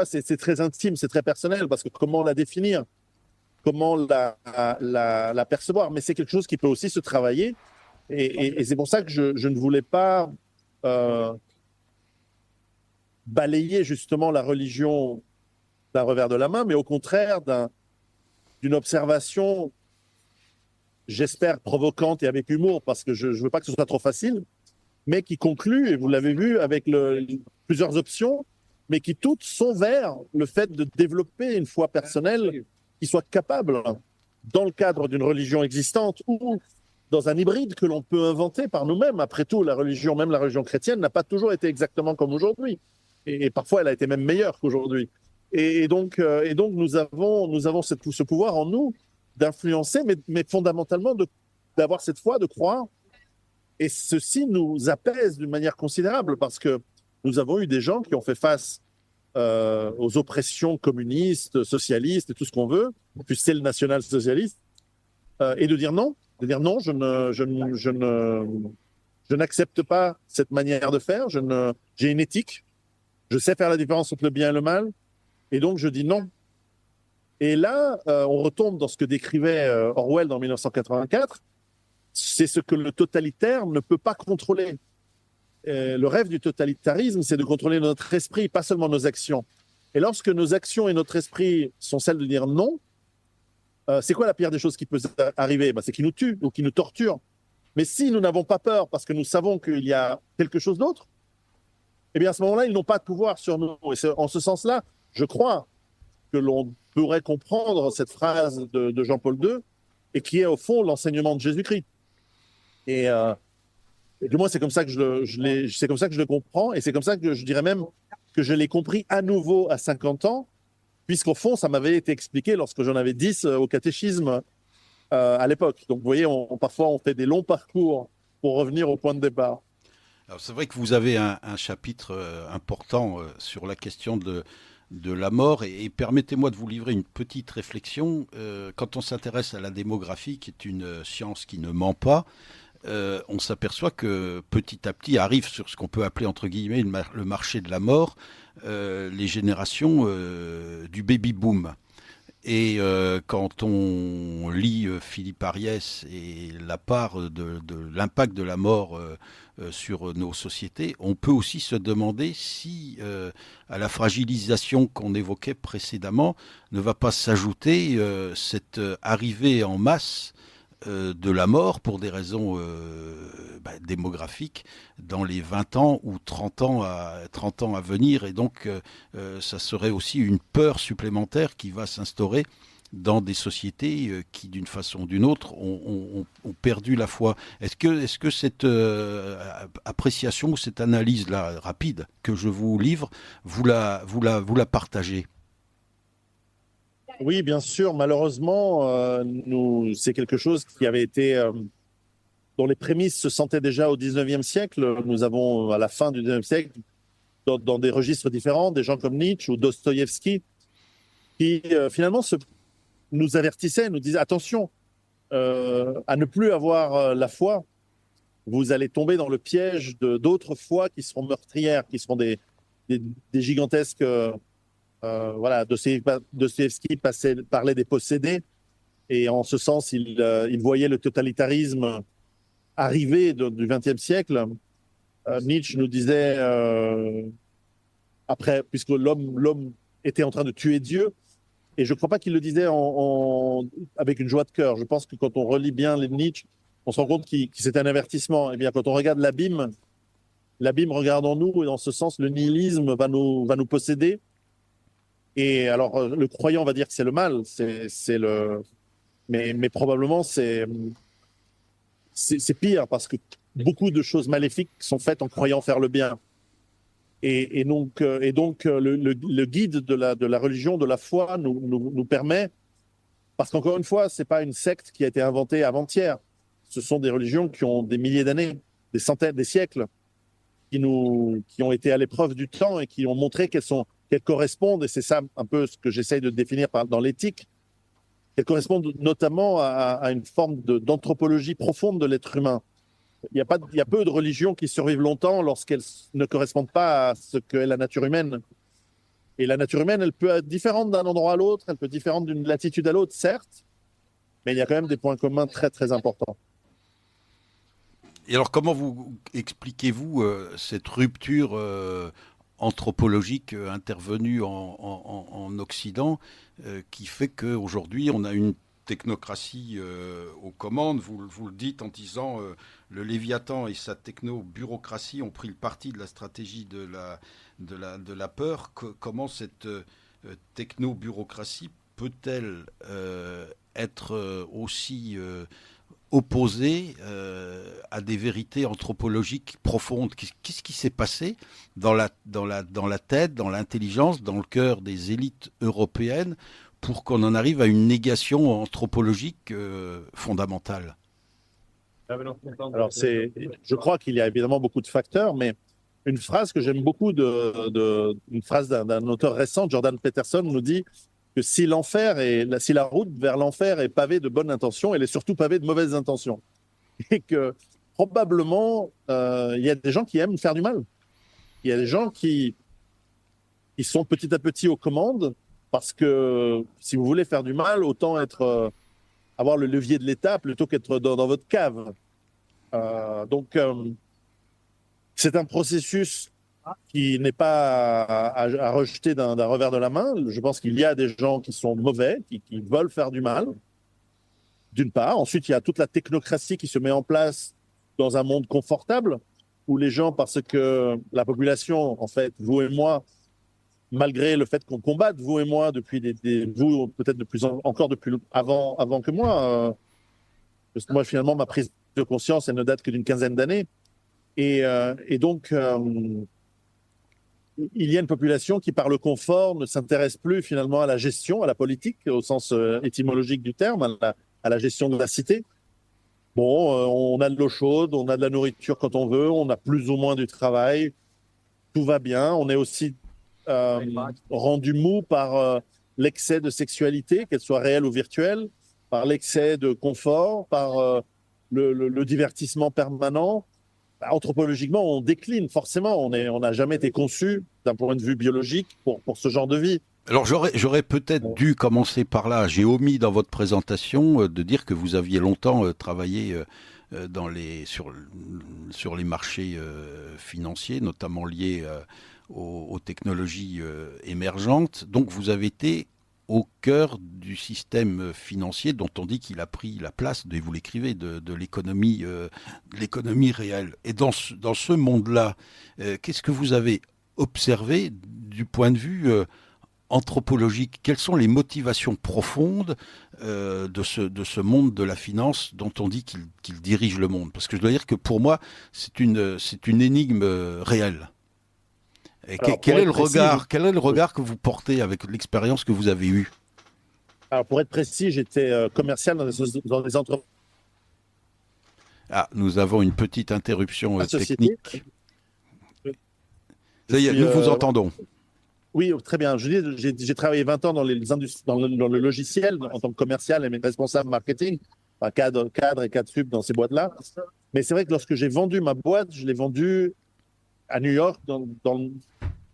c'est très intime, c'est très personnel, parce que comment la définir, comment la percevoir. Mais c'est quelque chose qui peut aussi se travailler. Et c'est pour ça que je ne voulais pas balayer justement la religion d'un revers de la main, mais au contraire d'une observation, j'espère, provocante et avec humour, parce que je ne veux pas que ce soit trop facile, mais qui conclut, et vous l'avez vu, avec plusieurs options, mais qui toutes sont vers le fait de développer une foi personnelle qui soit capable, dans le cadre d'une religion existante ou dans un hybride que l'on peut inventer par nous-mêmes. Après tout, même la religion chrétienne, n'a pas toujours été exactement comme aujourd'hui. Et parfois, elle a été même meilleure qu'aujourd'hui. Et donc, nous avons ce pouvoir en nous d'influencer, mais fondamentalement d'avoir cette foi, de croire. Et ceci nous apaise d'une manière considérable parce que nous avons eu des gens qui ont fait face aux oppressions communistes, socialistes et tout ce qu'on veut, puis c'est le national-socialiste, et de dire non, je n'accepte pas cette manière de faire, j'ai une éthique, je sais faire la différence entre le bien et le mal, et donc je dis non. Et là, on retombe dans ce que décrivait Orwell dans 1984, c'est ce que le totalitaire ne peut pas contrôler. Le rêve du totalitarisme, c'est de contrôler notre esprit, pas seulement nos actions. Et lorsque nos actions et notre esprit sont celles de dire non, c'est quoi la pire des choses qui peut arriver? C'est qu'ils nous tuent ou qu'ils nous torturent. Mais si nous n'avons pas peur parce que nous savons qu'il y a quelque chose d'autre, eh bien à ce moment-là, ils n'ont pas de pouvoir sur nous. Et en ce sens-là, je crois que l'on pourrait comprendre cette phrase de Jean-Paul II et qui est au fond l'enseignement de Jésus-Christ. Et du moins, c'est comme ça que je le comprends, et c'est comme ça que je dirais même que je l'ai compris à nouveau à 50 ans, puisqu'au fond, ça m'avait été expliqué lorsque j'en avais 10 au catéchisme à l'époque. Donc, vous voyez, parfois, on fait des longs parcours pour revenir au point de départ.
Alors, c'est vrai que vous avez un chapitre important sur la question de la mort et permettez-moi de vous livrer une petite réflexion. Quand on s'intéresse à la démographie, qui est une science qui ne ment pas, on s'aperçoit que petit à petit arrive sur ce qu'on peut appeler entre guillemets le marché de la mort, les générations du baby-boom. Et quand on lit Philippe Ariès et la part de l'impact de la mort sur nos sociétés, on peut aussi se demander si à la fragilisation qu'on évoquait précédemment ne va pas s'ajouter cette arrivée en masse de la mort pour des raisons démographiques dans les 20 ans ou 30 ans à venir. Et donc, ça serait aussi une peur supplémentaire qui va s'instaurer dans des sociétés qui, d'une façon ou d'une autre, ont perdu la foi. Est-ce que cette appréciation ou cette analyse-là rapide que je vous livre, vous la partagez?
Oui, bien sûr. Malheureusement, c'est quelque chose qui avait été, dont les prémices se sentaient déjà au 19e siècle. Nous avons, à la fin du 19e siècle, dans des registres différents, des gens comme Nietzsche ou Dostoïevski, qui finalement nous avertissaient, nous disaient attention à ne plus avoir la foi. Vous allez tomber dans le piège d'autres foi qui seront meurtrières, qui seront des gigantesques... voilà, Dostoïevski parlait des possédés, et en ce sens, il voyait le totalitarisme arriver du XXe siècle. Nietzsche nous disait, après, puisque l'homme était en train de tuer Dieu, et je ne crois pas qu'il le disait avec une joie de cœur. Je pense que quand on relit bien les Nietzsche, on se rend compte que c'est un avertissement. Eh bien, quand on regarde l'abîme regarde en nous, et dans ce sens, le nihilisme va nous posséder. Et alors, le croyant va dire que c'est le mal, mais probablement c'est pire, parce que beaucoup de choses maléfiques sont faites en croyant faire le bien. Et donc, le guide de la religion, de la foi, nous permet, parce qu'encore une fois, c'est pas une secte qui a été inventée avant-hier. Ce sont des religions qui ont des milliers d'années, des centaines, des siècles, qui ont été à l'épreuve du temps et qui ont montré qu'elles correspondent, et c'est ça un peu ce que j'essaye de définir dans l'éthique, qu'elles correspondent notamment à une forme d'anthropologie profonde de l'être humain. Il y a peu de religions qui survivent longtemps lorsqu'elles ne correspondent pas à ce qu'est la nature humaine. Et la nature humaine, elle peut être différente d'un endroit à l'autre, elle peut être différente d'une latitude à l'autre, certes, mais il y a quand même des points communs très, très importants.
Et alors, comment vous expliquez-vous cette rupture anthropologique intervenue en Occident qui fait qu'aujourd'hui, on a une technocratie aux commandes? Vous le dites en disant le Léviathan et sa techno-bureaucratie ont pris le parti de la stratégie de la peur. Comment cette techno-bureaucratie peut-elle être aussi opposée à des vérités anthropologiques profondes? Qu'est-ce qui s'est passé dans la tête, dans l'intelligence, dans le cœur des élites européennes pour qu'on en arrive à une négation anthropologique fondamentale?
Alors, je crois qu'il y a évidemment beaucoup de facteurs, mais une phrase que j'aime beaucoup, une phrase d'un auteur récent, Jordan Peterson, nous dit que si la route vers l'enfer est pavée de bonnes intentions, elle est surtout pavée de mauvaises intentions. Et que probablement, il y a des gens qui aiment faire du mal. Il y a des gens qui sont petit à petit aux commandes, parce que si vous voulez faire du mal, autant avoir le levier de l'État plutôt qu'être dans votre cave. Donc, c'est un processus qui n'est pas à rejeter d'un revers de la main. Je pense qu'il y a des gens qui sont mauvais, qui veulent faire du mal, d'une part. Ensuite, il y a toute la technocratie qui se met en place dans un monde confortable, où les gens, parce que la population, en fait, vous et moi, malgré le fait qu'on combatte, vous et moi, depuis vous peut-être encore depuis avant que moi, parce que moi, finalement, ma prise de conscience, elle ne date que d'une quinzaine d'années. Et donc, il y a une population qui, par le confort, ne s'intéresse plus finalement à la gestion, à la politique, au sens étymologique du terme, à la gestion de la cité. Bon, on a de l'eau chaude, on a de la nourriture quand on veut, on a plus ou moins du travail, tout va bien. On est aussi rendu mou par l'excès de sexualité, qu'elle soit réelle ou virtuelle, par l'excès de confort, par le divertissement permanent. Bah, anthropologiquement, on décline forcément. On n'a jamais été conçu d'un point de vue biologique pour ce genre de vie.
Alors j'aurais peut-être dû commencer par là. J'ai omis dans votre présentation de dire que vous aviez longtemps travaillé sur les marchés financiers, notamment liés aux technologies émergentes. Donc vous avez été au cœur du système financier dont on dit qu'il a pris la place, et vous l'écrivez, de l'économie réelle. Et dans ce monde-là, qu'est-ce que vous avez observé du point de vue anthropologique? Quelles sont les motivations profondes de ce monde de la finance dont on dit qu'il dirige le monde? Parce que je dois dire que pour moi, c'est une énigme réelle. Et
Alors,
quel est le regard que vous portez avec l'expérience que vous avez eue?
Alors, pour être précis, j'étais commercial dans des entreprises.
Ah, nous avons une petite interruption technique. Ça y est,
suis,
nous vous entendons.
Oui, très bien. Je dis, j'ai travaillé 20 ans dans le logiciel en tant que commercial et responsable marketing, enfin, cadre et cadre sup dans ces boîtes-là. Mais c'est vrai que lorsque j'ai vendu ma boîte, je l'ai vendue à New York,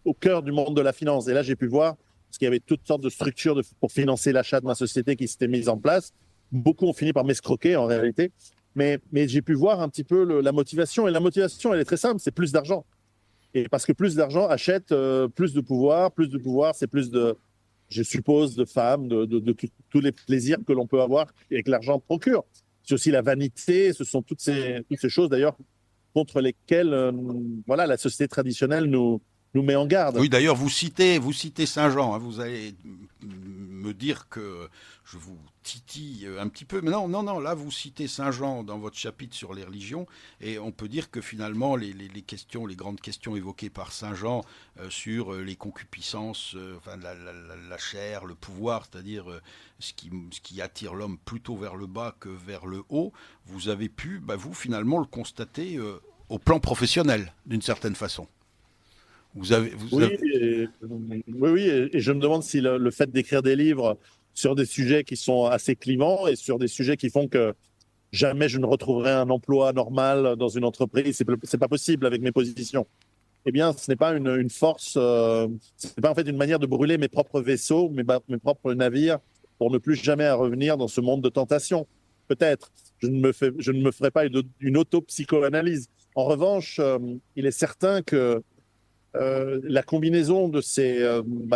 au cœur du monde de la finance. Et là, j'ai pu voir, parce qu'il y avait toutes sortes de structures pour financer l'achat de ma société qui s'étaient mises en place. Beaucoup ont fini par m'escroquer en réalité. Mais j'ai pu voir un petit peu la motivation. Et la motivation, elle est très simple, c'est plus d'argent. Et parce que plus d'argent achète plus de pouvoir. Plus de pouvoir, c'est plus de, je suppose, de femmes, de tous les plaisirs que l'on peut avoir et que l'argent procure. C'est aussi la vanité, ce sont toutes ces choses d'ailleurs contre lesquelles voilà, la société traditionnelle nous met en garde.
Oui, d'ailleurs, vous citez Saint-Jean. Hein, vous allez me dire que je vous titille un petit peu. Mais non, là, vous citez Saint-Jean dans votre chapitre sur les religions. Et on peut dire que finalement, les grandes questions évoquées par Saint-Jean sur les concupiscences, enfin, la chair, le pouvoir, c'est-à-dire ce qui attire l'homme plutôt vers le bas que vers le haut, vous avez pu, vous, finalement, le constater au plan professionnel, d'une certaine façon. Oui,
et je me demande si le fait d'écrire des livres sur des sujets qui sont assez clivants et sur des sujets qui font que jamais je ne retrouverai un emploi normal dans une entreprise, c'est pas possible avec mes positions. Eh bien, ce n'est pas une force, ce n'est pas en fait une manière de brûler mes propres vaisseaux, mes propres navires, pour ne plus jamais revenir dans ce monde de tentation. Peut-être. Je ne me ferai pas une auto-psychoanalyse. En revanche, il est certain que la combinaison de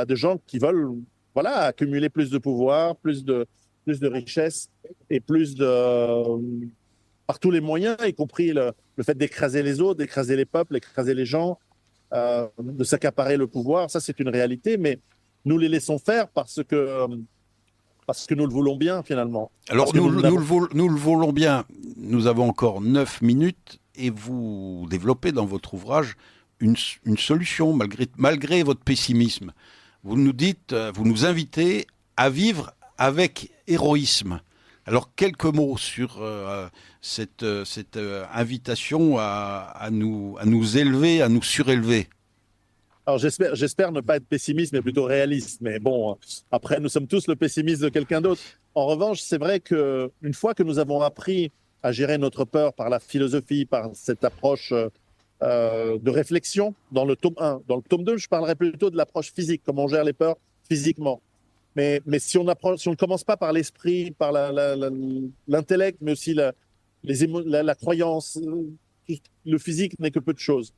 de gens qui veulent accumuler plus de pouvoir, plus de richesse et par tous les moyens, y compris le fait d'écraser les autres, d'écraser les peuples, d'écraser les gens, de s'accaparer le pouvoir. Ça, c'est une réalité, mais nous les laissons faire parce que nous le voulons bien, finalement.
Alors, nous le voulons bien. Nous avons encore 9 minutes et vous développez dans votre ouvrage une solution malgré votre pessimisme. Vous nous invitez à vivre avec héroïsme. Alors quelques mots sur cette invitation à nous élever, à nous surélever.
Alors j'espère ne pas être pessimiste, mais plutôt réaliste. Mais bon, après nous sommes tous le pessimiste de quelqu'un d'autre. En revanche, c'est vrai que une fois que nous avons appris à gérer notre peur par la philosophie, par cette approche de réflexion dans le tome 1. Dans le tome 2, je parlerai plutôt de l'approche physique, comment on gère les peurs physiquement. Mais si on ne commence pas par l'esprit, par l'intellect, mais aussi la croyance, le physique n'est que peu de choses.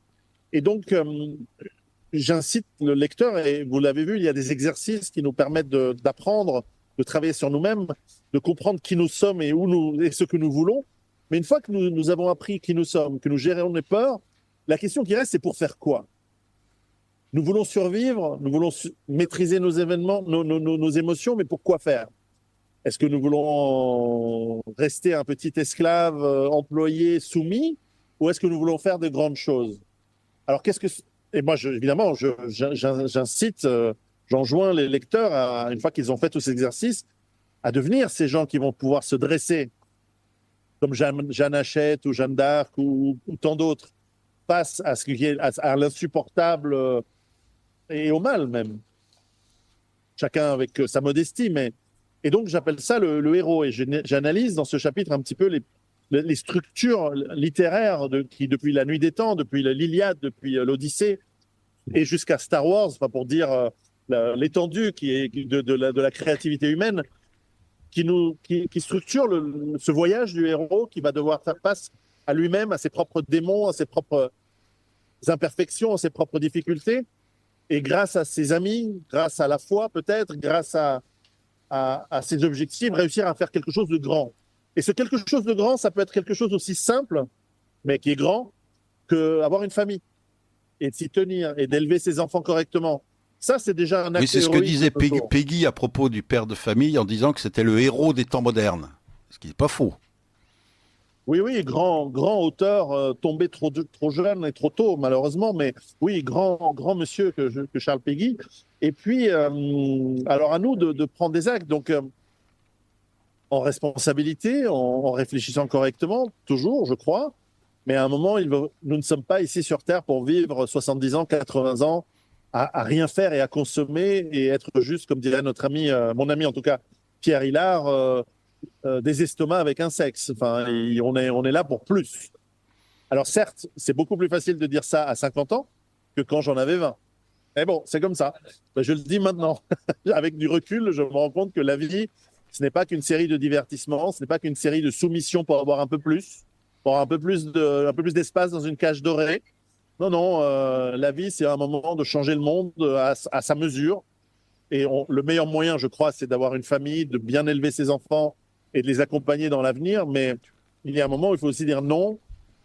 Et donc, j'incite le lecteur, et vous l'avez vu, il y a des exercices qui nous permettent d'apprendre, de travailler sur nous-mêmes, de comprendre qui nous sommes et ce que nous voulons. Mais une fois que nous avons appris qui nous sommes, que nous gérons les peurs, la question qui reste, c'est pour faire quoi? Nous voulons survivre, nous voulons maîtriser nos événements, nos émotions, mais pour quoi faire? Est-ce que nous voulons rester un petit esclave employé, soumis, ou est-ce que nous voulons faire de grandes choses? Alors, Et moi, évidemment, j'incite, j'enjoins les lecteurs, une fois qu'ils ont fait tous ces exercices, à devenir ces gens qui vont pouvoir se dresser, comme Jeanne Hachette ou Jeanne d'Arc ou tant d'autres, face à, à l'insupportable et au mal même. Chacun avec sa modestie, mais... Et donc, j'appelle ça le héros. Et j'analyse dans ce chapitre un petit peu les structures littéraires qui, depuis la Nuit des Temps, depuis l'Iliade, depuis l'Odyssée, et jusqu'à Star Wars, pas pour dire l'étendue qui est de la créativité humaine, qui structure ce voyage du héros qui va devoir faire face à lui-même, à ses propres démons, à ses propres imperfections, à ses propres difficultés. Et grâce à ses amis, grâce à la foi peut-être, grâce à ses objectifs, réussir à faire quelque chose de grand. Et ce quelque chose de grand, ça peut être quelque chose aussi simple, mais qui est grand, qu'avoir une famille, et de s'y tenir, et d'élever ses enfants correctement. Ça, c'est déjà un acte
Oui, c'est ce que
héroïque
disait
de nos jours.
Peggy à propos du père de famille en disant que c'était le héros des temps modernes. Ce qui n'est pas faux.
Oui, oui, grand auteur, tombé trop jeune et trop tôt, malheureusement, mais oui, grand monsieur que Charles Péguy. Et puis, alors à nous de prendre des actes, donc en responsabilité, en réfléchissant correctement, toujours, je crois, mais à un moment, nous ne sommes pas ici sur Terre pour vivre 70 ans, 80 ans, à rien faire et à consommer et être juste, comme dirait notre ami, mon ami en tout cas, Pierre Hillard, des estomacs avec un sexe. Enfin, on est là pour plus. Alors certes, c'est beaucoup plus facile de dire ça à 50 ans que quand j'en avais 20. Mais bon, c'est comme ça. Ben, je le dis maintenant. Avec du recul, je me rends compte que la vie, ce n'est pas qu'une série de divertissements, ce n'est pas qu'une série de soumissions pour avoir un peu plus, pour avoir un peu plus d'espace dans une cage dorée. Non, non, la vie, c'est un moment de changer le monde à sa mesure. Et le meilleur moyen, je crois, c'est d'avoir une famille, de bien élever ses enfants et de les accompagner dans l'avenir. Mais il y a un moment où il faut aussi dire non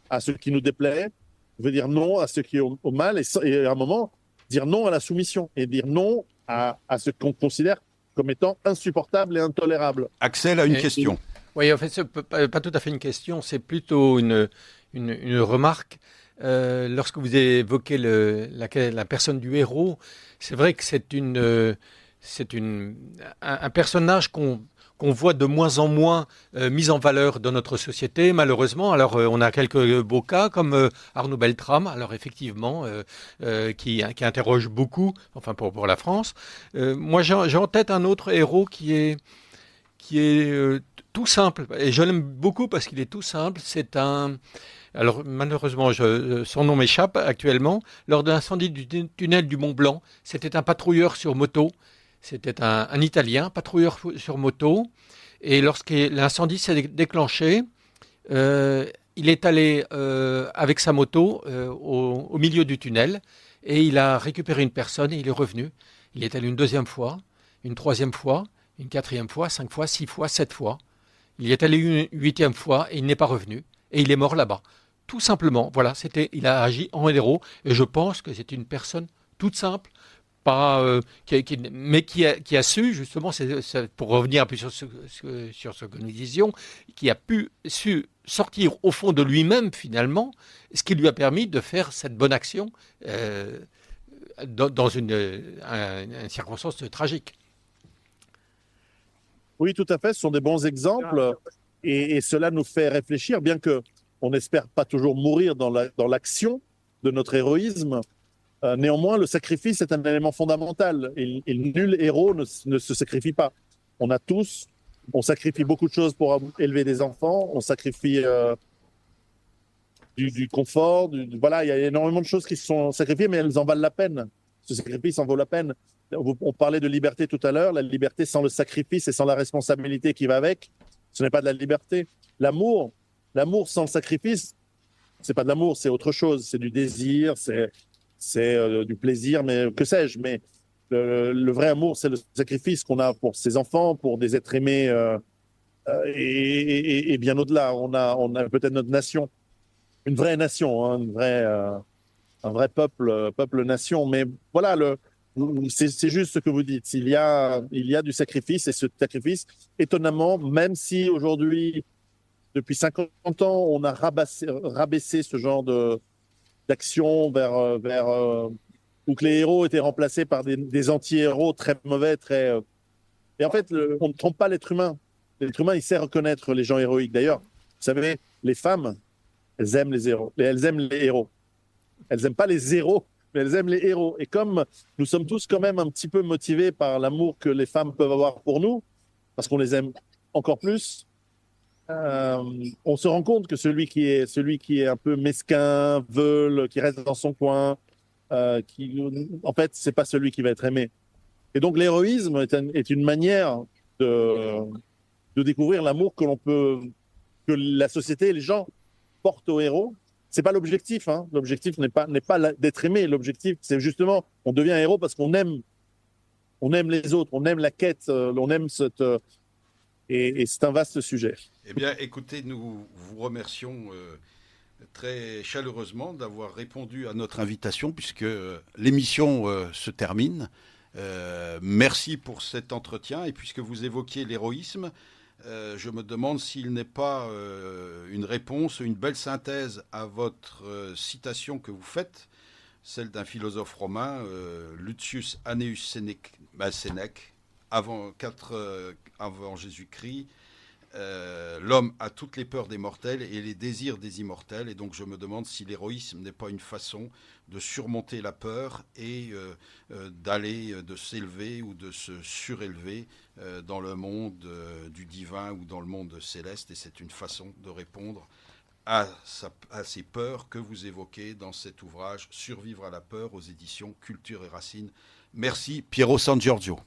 à ce qui nous déplaît, il faut dire non à ce qui est au mal, et à un moment, dire non à la soumission et dire non à ce qu'on considère comme étant insupportable et intolérable.
Axel a une question.
Oui, en fait, c'est pas tout à fait une question, c'est plutôt une remarque. Lorsque vous évoquez la personne du héros, c'est vrai que c'est un personnage qu'on voit de moins en moins mis en valeur dans notre société, malheureusement. Alors, on a quelques beaux cas, comme Arnaud Beltrame, alors effectivement, qui interroge beaucoup, enfin pour la France. Moi, j'ai en tête un autre héros qui est tout simple, et je l'aime beaucoup parce qu'il est tout simple. Alors malheureusement, son nom m'échappe actuellement. Lors de l'incendie du tunnel du Mont Blanc, c'était un patrouilleur sur moto. C'était un Italien, patrouilleur sur moto. Et lorsque l'incendie s'est déclenché, il est allé avec sa moto au milieu du tunnel et il a récupéré une personne et il est revenu. Il est allé une deuxième fois, une troisième fois, une quatrième fois, 5 fois, 6 fois, 7 fois. Il y est allé une huitième fois et il n'est pas revenu. Et il est mort là-bas. Tout simplement, voilà, il a agi en héros. Et je pense que c'est une personne toute simple, mais qui a su, justement, pour revenir un peu sur ce que nous disions, qui a su sortir au fond de lui-même, finalement, ce qui lui a permis de faire cette bonne action dans une circonstance tragique.
Oui, tout à fait. Ce sont des bons exemples et cela nous fait réfléchir, bien que on n'espère pas toujours mourir dans l'action de notre héroïsme. Néanmoins, le sacrifice est un élément fondamental et nul héros ne se sacrifie pas. On sacrifie beaucoup de choses pour élever des enfants, on sacrifie du confort, voilà, il y a énormément de choses qui sont sacrifiées, mais elles en valent la peine. Ce sacrifice en vaut la peine. On parlait de liberté tout à l'heure. La liberté sans le sacrifice et sans la responsabilité qui va avec, ce n'est pas de la liberté. L'amour sans le sacrifice, c'est pas de l'amour, c'est autre chose. C'est du désir, c'est du plaisir, mais que sais-je. Mais le vrai amour, c'est le sacrifice qu'on a pour ses enfants, pour des êtres aimés et bien au-delà. On a peut-être notre nation, une vraie nation, hein, un vrai peuple-nation. Mais voilà, c'est juste ce que vous dites. Il y a du sacrifice, et ce sacrifice, étonnamment, même si aujourd'hui, depuis 50 ans, on a rabaissé ce genre d'action où que les héros étaient remplacés par des anti-héros très mauvais, très. Et en fait, on ne trompe pas l'être humain. L'être humain, il sait reconnaître les gens héroïques. D'ailleurs, vous savez, les femmes, elles aiment les héros. Elles aiment les héros. Elles n'aiment pas les héros, mais elles aiment les héros. Et comme nous sommes tous quand même un petit peu motivés par l'amour que les femmes peuvent avoir pour nous, parce qu'on les aime encore plus, on se rend compte que celui qui est un peu mesquin, veule, qui reste dans son coin, en fait, c'est pas celui qui va être aimé. Et donc l'héroïsme est une manière de découvrir l'amour que la société et les gens portent aux héros. C'est pas l'objectif, hein. L'objectif n'est pas d'être aimé. L'objectif, c'est justement, on devient héros parce qu'on aime les autres, on aime la quête, on aime et c'est un vaste sujet.
Eh bien, écoutez, nous vous remercions très chaleureusement d'avoir répondu à notre invitation puisque l'émission se termine. Merci pour cet entretien. Et puisque vous évoquiez l'héroïsme, je me demande s'il n'est pas une réponse, une belle synthèse à votre citation que vous faites, celle d'un philosophe romain, Lucius Annaeus Sénèque, avant Jésus-Christ. L'homme a toutes les peurs des mortels et les désirs des immortels. Et donc je me demande si l'héroïsme n'est pas une façon de surmonter la peur et de s'élever ou de se surélever dans le monde du divin ou dans le monde céleste. Et c'est une façon de répondre à ces peurs que vous évoquez dans cet ouvrage Survivre à la peur aux éditions Culture et Racines. Merci Piero San Giorgio.